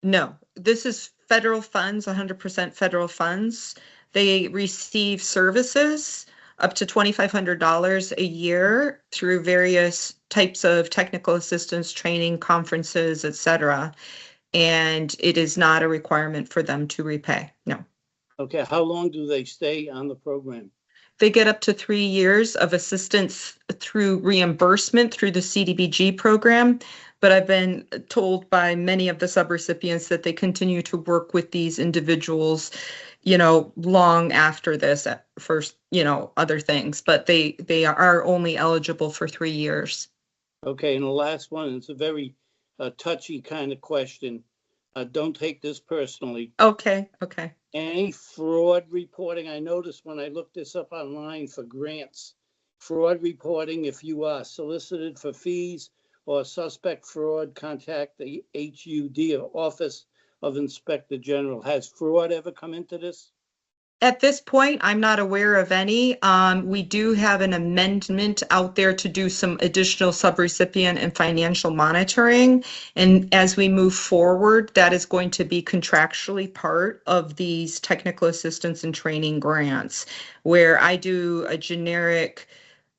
no, this is federal funds, 100% federal funds. They receive services up to $2,500 a year through various types of technical assistance, training, conferences, etc. And it is not a requirement for them to repay. No. Okay, how long do they stay on the program? they get up to 3 years of assistance through reimbursement through the CDBG program. But I've been told by many of the subrecipients that they continue to work with these individuals, long after this for, other things, but they are only eligible for 3 years. Okay, and the last one is a very touchy kind of question. Don't take this personally. Okay. Any fraud reporting? I noticed when I looked this up online for grants, fraud reporting, if you are solicited for fees or suspect fraud, contact the HUD or Office of Inspector General. Has fraud ever come into this? At this point, I'm not aware of any. We do have an amendment out there to do some additional subrecipient and financial monitoring. And as we move forward, that is going to be contractually part of these technical assistance and training grants, where I do a generic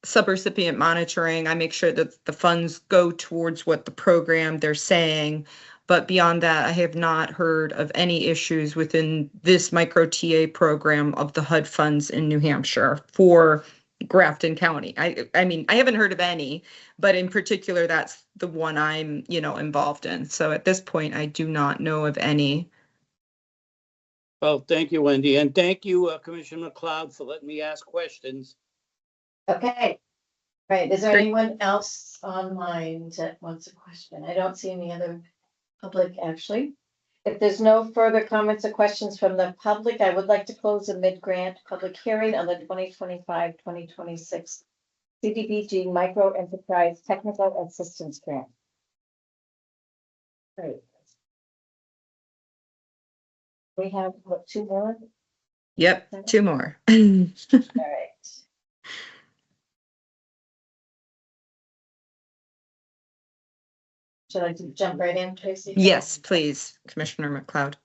subrecipient monitoring. I make sure that the funds go towards what the program they're saying. But beyond that, I have not heard of any issues within this micro TA program of the HUD funds in New Hampshire for Grafton County. I mean, I haven't heard of any, but in particular, that's the one I'm, involved in. So at this point, I do not know of any. Well, thank you, Wendy. And thank you, Commissioner McLeod, for letting me ask questions. Okay. Right, is there Great. anyone else online that wants a question? I don't see any other public, actually. If there's no further comments or questions from the public, I would like to close the mid-grant public hearing on the 2025-2026 CDBG Micro Enterprise Technical Assistance Grant. Great. We have, what, 2 more? Yep, 2 more. All right. Should I jump right in, Tracy? Yes, please, Commissioner McLeod.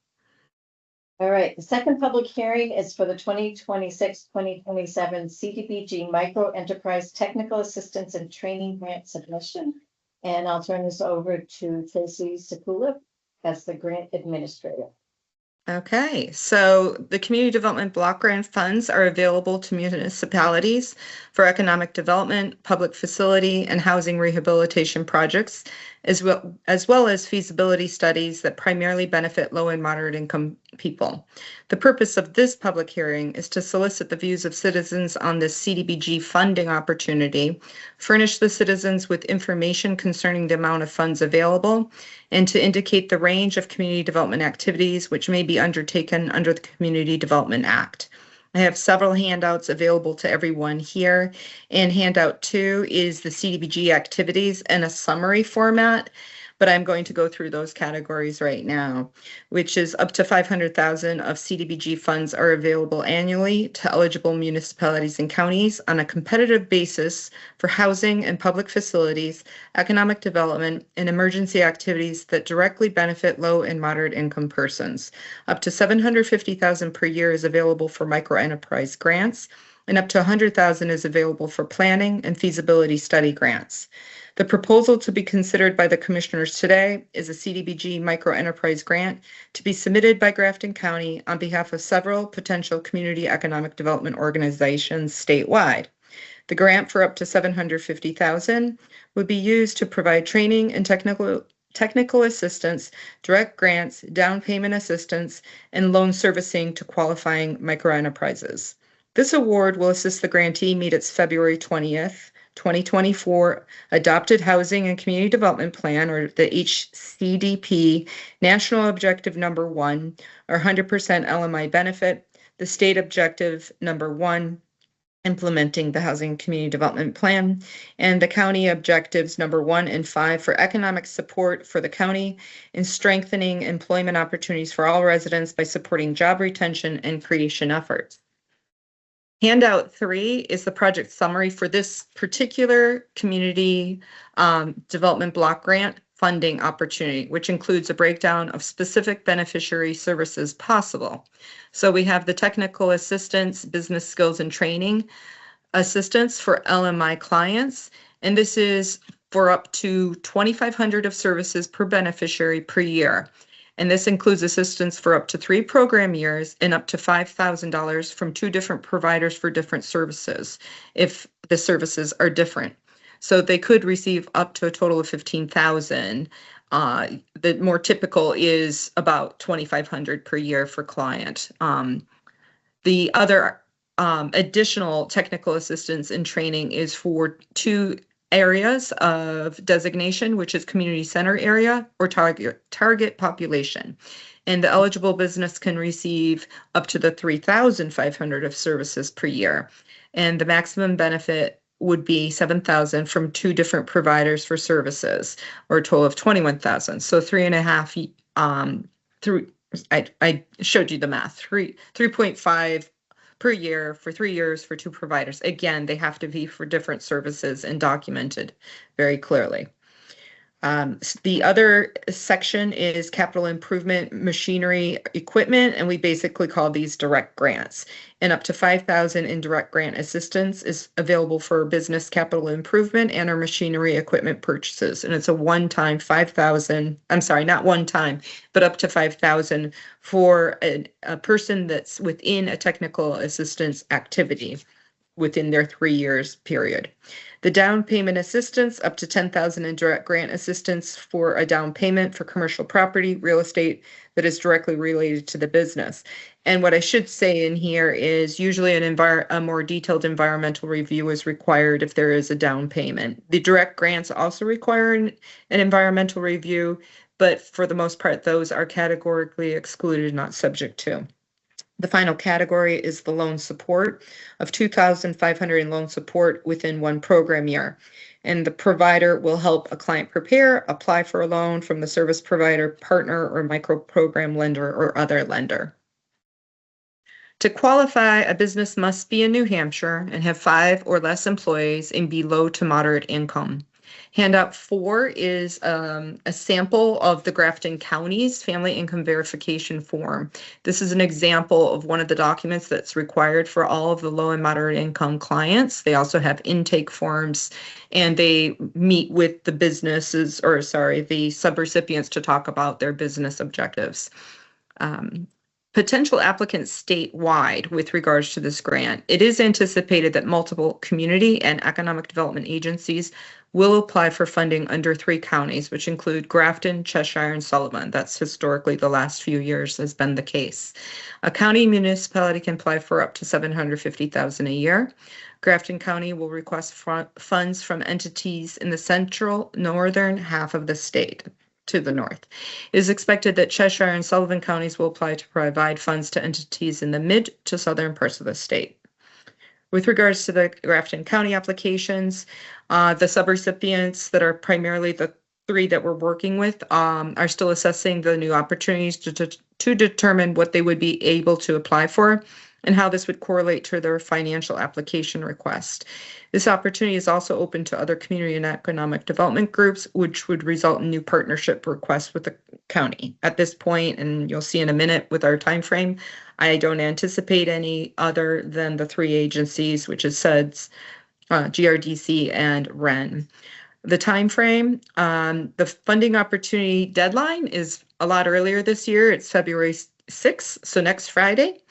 All right, the second public hearing is for the 2026-2027 CDBG Micro Enterprise Technical Assistance and Training Grant Submission. And I'll turn this over to Tracy Sekula as the grant administrator. Okay, so the community development block grant funds are available to municipalities for economic development, public facility, and housing rehabilitation projects, as well as feasibility studies that primarily benefit low and moderate income people. The purpose of this public hearing is to solicit the views of citizens on this CDBG funding opportunity, furnish the citizens with information concerning the amount of funds available, and to indicate the range of community development activities which may be undertaken under the Community Development Act. I have several handouts available to everyone here, and handout 2 is the CDBG activities in a summary format, but I'm going to go through those categories right now, which is up to $500,000 of CDBG funds are available annually to eligible municipalities and counties on a competitive basis for housing and public facilities, economic development, and emergency activities that directly benefit low and moderate income persons. Up to $750,000 per year is available for micro enterprise grants, and up to $100,000 is available for planning and feasibility study grants. The proposal to be considered by the commissioners today is a CDBG micro enterprise grant to be submitted by Grafton County on behalf of several potential community economic development organizations statewide. The grant for up to $750,000 would be used to provide training and technical assistance, direct grants, down payment assistance, and loan servicing to qualifying microenterprises. This award will assist the grantee meet its February 20th, 2024 Adopted Housing and Community Development Plan, or the HCDP, National Objective Number 1, or 100% LMI benefit, the State Objective Number 1, implementing the Housing and Community Development Plan, and the County Objectives Number 1 and 5 for economic support for the county in strengthening employment opportunities for all residents by supporting job retention and creation efforts. Handout 3 is the project summary for this particular community development block grant funding opportunity, which includes a breakdown of specific beneficiary services possible. So we have the technical assistance, business skills and training assistance for LMI clients, and this is for up to $2,500 of services per beneficiary per year. And this includes assistance for up to 3 program years and up to $5,000 from 2 different providers for different services, if the services are different. So they could receive up to a total of 15,000. The more typical is about 2,500 per year for client. The other additional technical assistance and training is for 2 areas of designation, which is community center area or target population. And the eligible business can receive up to the 3,500 of services per year. And the maximum benefit would be 7,000 from 2 different providers for services, or a total of 21,000. So 3.5 through, I showed you the math, 3.5 per year for 3 years for 2 providers. Again, they have to be for different services and documented very clearly. The other section is capital improvement, machinery, equipment, and we basically call these direct grants. And up to 5,000 in direct grant assistance is available for business capital improvement and our machinery equipment purchases. And it's a one-time 5,000, I'm sorry, not one time, but up to 5,000 for a person that's within a technical assistance activity within their 3 years period. The down payment assistance, up to 10,000 in direct grant assistance for a down payment for commercial property, real estate that is directly related to the business. And what I should say in here is usually a more detailed environmental review is required if there is a down payment. The direct grants also require an environmental review, but for the most part, those are categorically excluded, not subject to. The final category is the loan support of 2,500 in loan support within 1 program year. And the provider will help a client prepare, apply for a loan from the service provider, partner, or micro program lender or other lender. To qualify, a business must be in New Hampshire and have 5 or less employees and be low to moderate income. Handout 4 is a sample of the Grafton County's Family Income Verification Form. This is an example of one of the documents that's required for all of the low and moderate income clients. They also have intake forms, and they meet with the businesses, or sorry, the subrecipients to talk about their business objectives. Potential applicants statewide with regards to this grant. It is anticipated that multiple community and economic development agencies will apply for funding under 3 counties, which include Grafton, Cheshire, and Sullivan. That's historically the last few years has been the case. A county municipality can apply for up to $750,000 a year. Grafton County will request funds from entities in the central northern half of the state to the north. It is expected that Cheshire and Sullivan counties will apply to provide funds to entities in the mid to southern parts of the state. With regards to the Grafton County applications, the subrecipients that are primarily the 3 that we're working with are still assessing the new opportunities to determine what they would be able to apply for and how this would correlate to their financial application request. This opportunity is also open to other community and economic development groups, which would result in new partnership requests with the county. At this point, and you'll see in a minute with our time frame, I don't anticipate any other than the 3 agencies, which is SEDS, GRDC, and WREN. The time frame, the funding opportunity deadline is a lot earlier this year. It's February 6th, so next Friday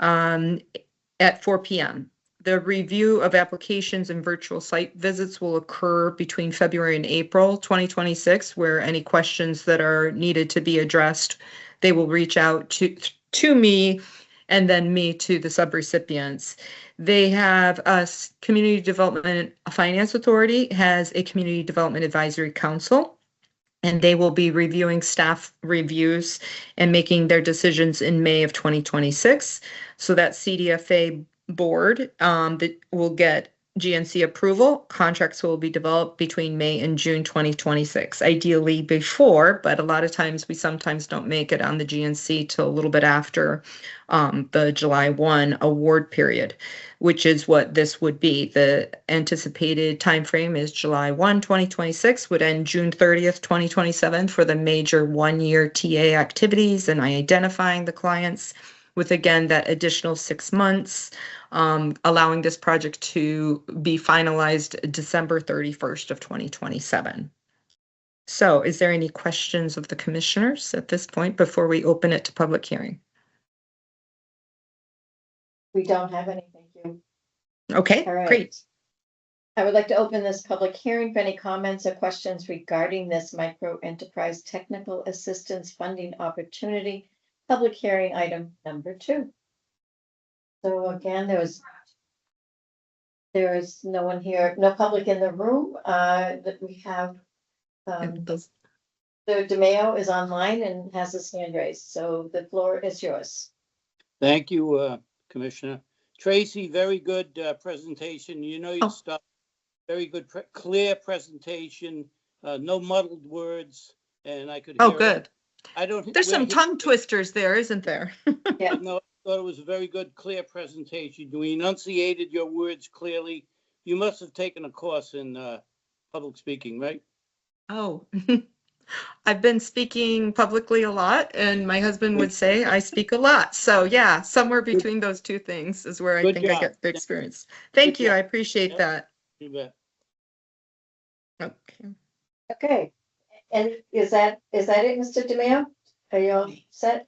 at 4 p.m. The review of applications and virtual site visits will occur between February and April 2026, where any questions that are needed to be addressed, they will reach out to me and then me to the subrecipients. They have a Community Development Finance Authority has a Community Development Advisory Council, and they will be reviewing staff reviews and making their decisions in May of 2026. So that CDFA board that will get GNC approval. Contracts will be developed between May and June 2026, ideally before, but a lot of times we sometimes don't make it on the GNC till a little bit after the July 1 award period, which is what this would be. The anticipated timeframe is July 1, 2026, would end June 30th, 2027 for the major 1-year TA activities and identifying the clients, with again that additional 6 months, allowing this project to be finalized December 31st of 2027. So is there any questions of the commissioners at this point before we open it to public hearing? We don't have any, thank you. Okay, All right. great. I would like to open this public hearing for any comments or questions regarding this micro enterprise technical assistance funding opportunity. Public hearing item number 2. So again, there is no one here, no public in the room, that we have. And those- So DeMayo is online and has his hand raised, so the floor is yours. Thank you, Commissioner. Tracy, very good presentation. You know your Oh. stuff. Very good, clear presentation, no muddled words, and I could. Oh, hear good. I don't. There's some we're- tongue twisters there, isn't there? No, I thought it was a very good, clear presentation. You enunciated your words clearly. You must have taken a course in public speaking, right? Oh, I've been speaking publicly a lot, and my husband would say I speak a lot. So yeah, somewhere between those two things is where I Good think I job. get the experience. Thank Good you. I job. appreciate Yep. that. You bet. Okay. Okay, and is that it, Mr. DeMayo? Are you all set?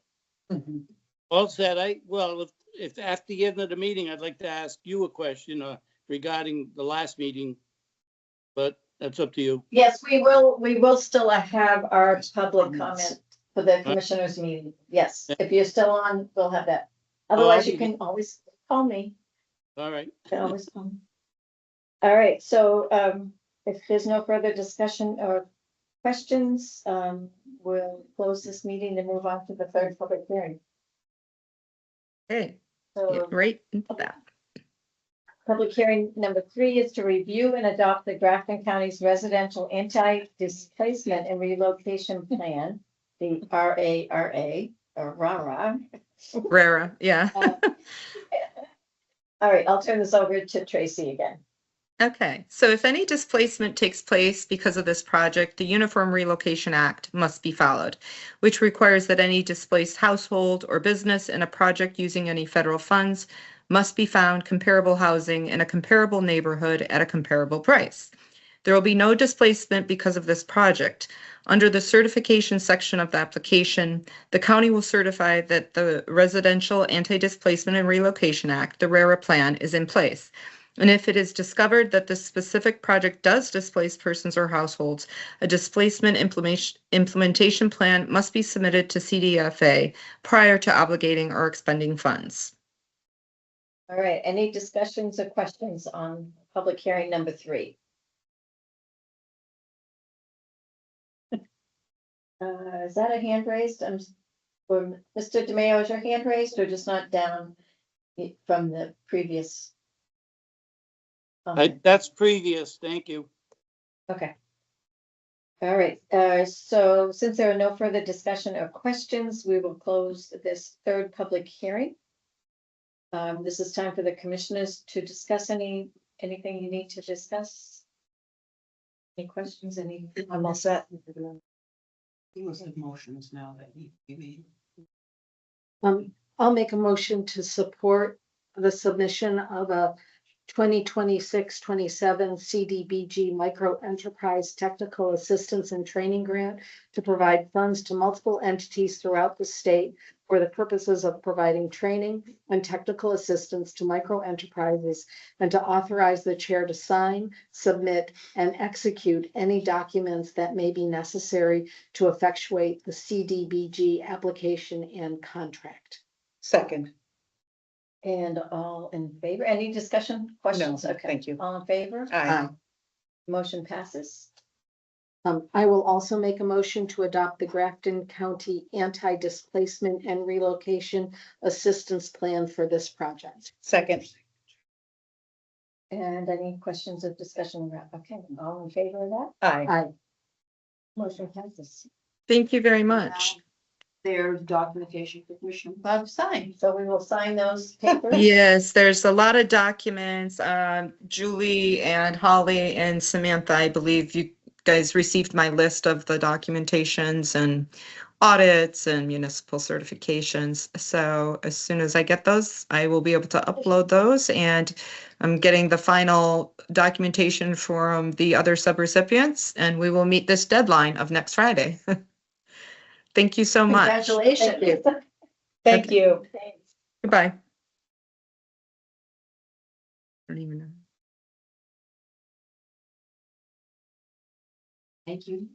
All said, well, if after the end of the meeting, I'd like to ask you a question regarding the last meeting, but that's up to you. Yes, we will still have our public comment for the commissioners meeting. Yes, if you're still on, we'll have that. Otherwise, you can always call me. All right. You can always call me. All right, so if there's no further discussion or questions, we'll close this meeting and move on to the third public hearing. Okay, So get right into that. public hearing number 3 is to review and adopt the Grafton County's residential anti-displacement and relocation plan, the RARA, or RARA. Rara, yeah. All right, I'll turn this over to Tracy again. Okay, so if any displacement takes place because of this project, the Uniform Relocation Act must be followed, which requires that any displaced household or business in a project using any federal funds must be found comparable housing in a comparable neighborhood at a comparable price. There will be no displacement because of this project. Under the certification section of the application, the county will certify that the Residential Anti-Displacement and Relocation Act, the RARA plan, is in place. And if it is discovered that the specific project does displace persons or households, a displacement implementation plan must be submitted to CDFA prior to obligating or expending funds. All right, any discussions or questions on public hearing number 3? Is that a hand raised? Or Mr. DeMayo, is your hand raised or just not down from the previous? That's previous. Thank you. Okay. All right, so since there are no further discussion or questions, we will close this third public hearing. This is time for the commissioners to discuss anything you need to discuss. Any questions, I'm all set. Motions now that need to be made. I'll make a motion to support the submission of a 2026-27 CDBG Micro Enterprise Technical Assistance and Training Grant to provide funds to multiple entities throughout the state for the purposes of providing training and technical assistance to micro enterprises, and to authorize the chair to sign, submit, and execute any documents that may be necessary to effectuate the CDBG application and contract. Second. And all in favor? Any discussion, questions? No, Okay. thank you. All in favor? Aye. Motion passes. I will also make a motion to adopt the Grafton County Anti-Displacement and Relocation Assistance Plan for this project. Second. And any questions of discussion? Okay, all in favor of that? Aye. Aye. Motion passes. Thank you very much. There's documentation for Commissioner Bob to sign. So we will sign those papers. Yes, there's a lot of documents. Julie and Holly and Samantha, I believe you guys received my list of the documentations and audits and municipal certifications. So as soon as I get those, I will be able to upload those, and I'm getting the final documentation from the other subrecipients, and we will meet this deadline of next Friday. Thank you so much. Congratulations. Thank you. Goodbye. I don't even know. Thank you.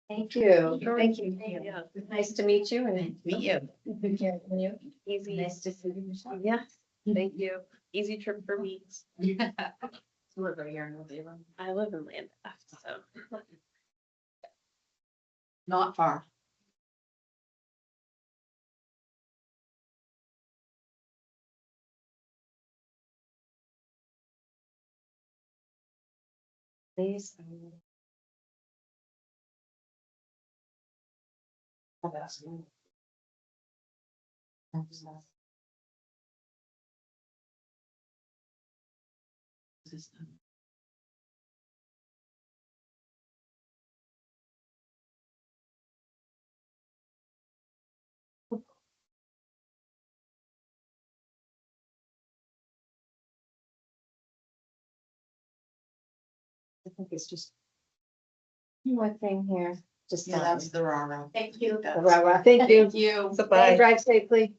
Thank you. Thank you. Yeah. Nice to meet you and Meet you. Easy. Nice to see you, Michelle. Yeah, thank you. Easy trip for me. We're right here in North Avon. I live in Lambeth, so. Not far. Please. I think it's just. One more thing here, just. Yeah, that's the rah-rah. thank you. That's- Rah-rah. Thank you. Thank you. Bye. Drive safely.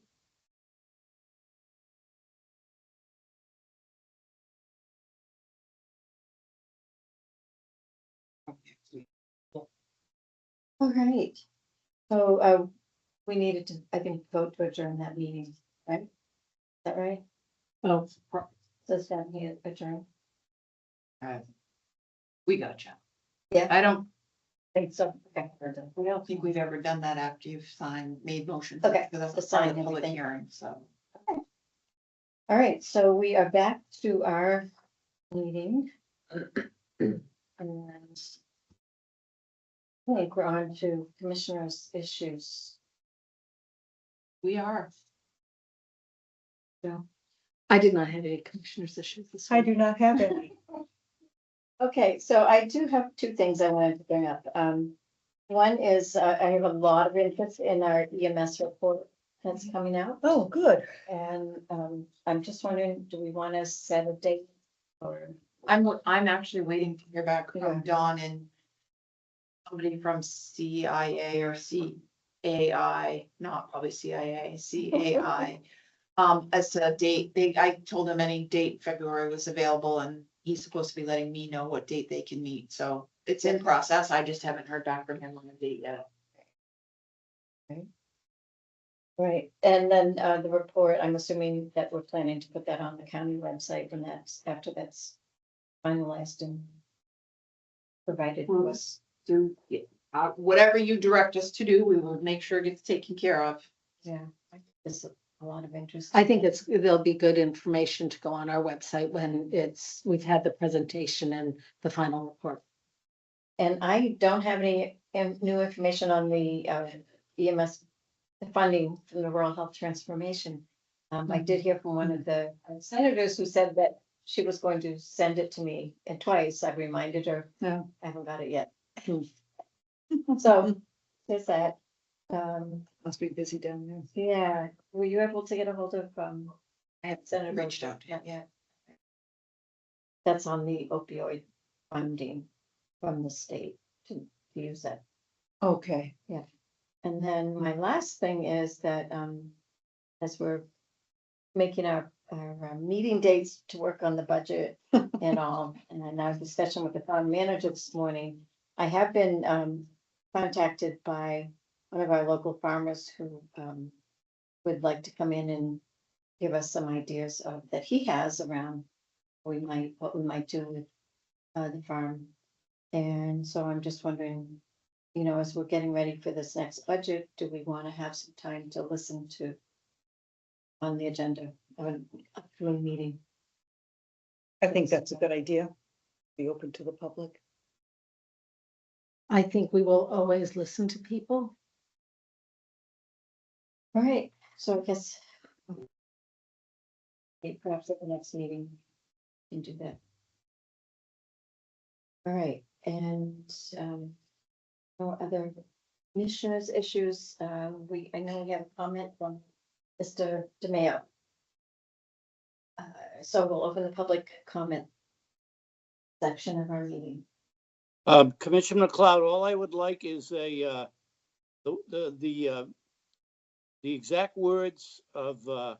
All right. So, we needed to, I think, vote to adjourn that meeting, right? Is that right? Oh, Does that mean adjourn? we gotcha. Yeah. I don't Think so. Okay. we're done. I don't think we've ever done that after you've signed, made motions. Okay, For the to sign public everything. hearing, so. All right, so we are back to our meeting. And I think we're on to commissioners' issues. We are. I did not have any commissioners' issues this I do not have any. Okay, so I do have two things I wanted to bring up. One is, I have a lot of interest in our EMS report that's coming out. Oh, good. And, I'm just wondering, do we want to set a date or? I'm actually waiting to hear back Yeah. from Dawn and somebody from CIA or CAI, not probably CIA, CAI. As to a date, I told him any date in February was available and he's supposed to be letting me know what date they can meet, so it's in process. I just haven't heard back from him on a date yet. Right, and then, the report, I'm assuming that we're planning to put that on the county website when that's, after that's finalized and provided to us. Do, whatever you direct us to do, we will make sure it gets taken care of. Yeah, there's a lot of interest. I think there'll be good information to go on our website when we've had the presentation and the final report. And I don't have any new information on the EMS funding from the Rural Health Transformation. I did hear from one of the senators who said that she was going to send it to me, and twice I've reminded her. No. I haven't got it yet. So there's that. Must be busy down there. Yeah, were you able to get a hold of, I have Senator? reached out to him. Yeah. That's on the opioid funding from the state to use that. Okay. And then my last thing is that, as we're making our meeting dates to work on the budget and all, and then our discussion with the town manager this morning, I have been, contacted by one of our local farmers who, would like to come in and give us some ideas of, that he has around what we might do with, the farm. And so I'm just wondering, as we're getting ready for this next budget, do we want to have some time to listen to on the agenda of an upcoming meeting? I think that's a good idea. Be open to the public. I think we will always listen to people. All right, so I guess perhaps at the next meeting, we can do that. All right, and no other Commissioners' issues, I know we have a comment from Mr. DeMayo. So we'll open the public comment section of our meeting. Commissioner McLeod, all I would like is a, the exact words of,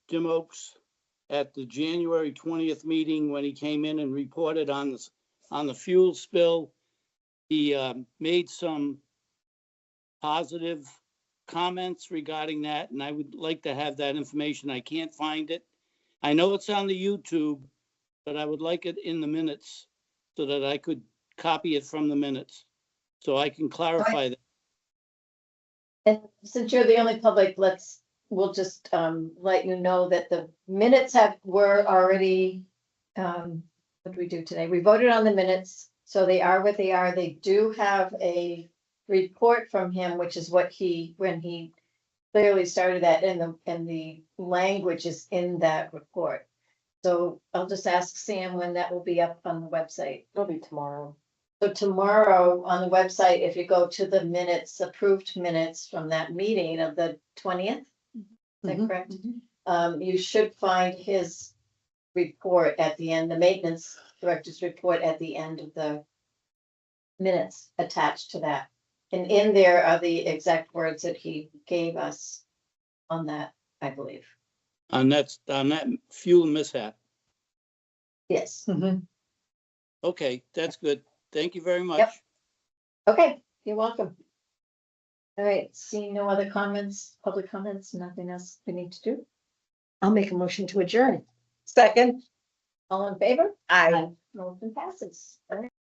Jim Oakes at the January 20th meeting when he came in and reported on this, on the fuel spill. He, made some positive comments regarding that, and I would like to have that information. I can't find it. I know it's on the YouTube, but I would like it in the minutes so that I could copy it from the minutes, so I can clarify that. And since you're the only public, we'll just let you know that the minutes were already, what did we do today? We voted on the minutes, so they are what they are. They do have a report from him, which is what when he clearly started that, and the language is in that report. So I'll just ask Sam when that will be up on the website. It'll be tomorrow. So tomorrow on the website, if you go to the minutes, approved minutes from that meeting of the 20th, is that Mhm. correct? You should find his report at the end, the maintenance director's report at the end of the minutes attached to that. And in there are the exact words that he gave us on that, I believe. On that fuel mishap. Yes. Mhm. Okay, that's good. Thank you very much. Yep. Okay, you're welcome. All right, seeing no other comments, public comments, nothing else we need to do. I'll make a motion to adjourn. Second. All in favor? Aye. Motion passes. All right.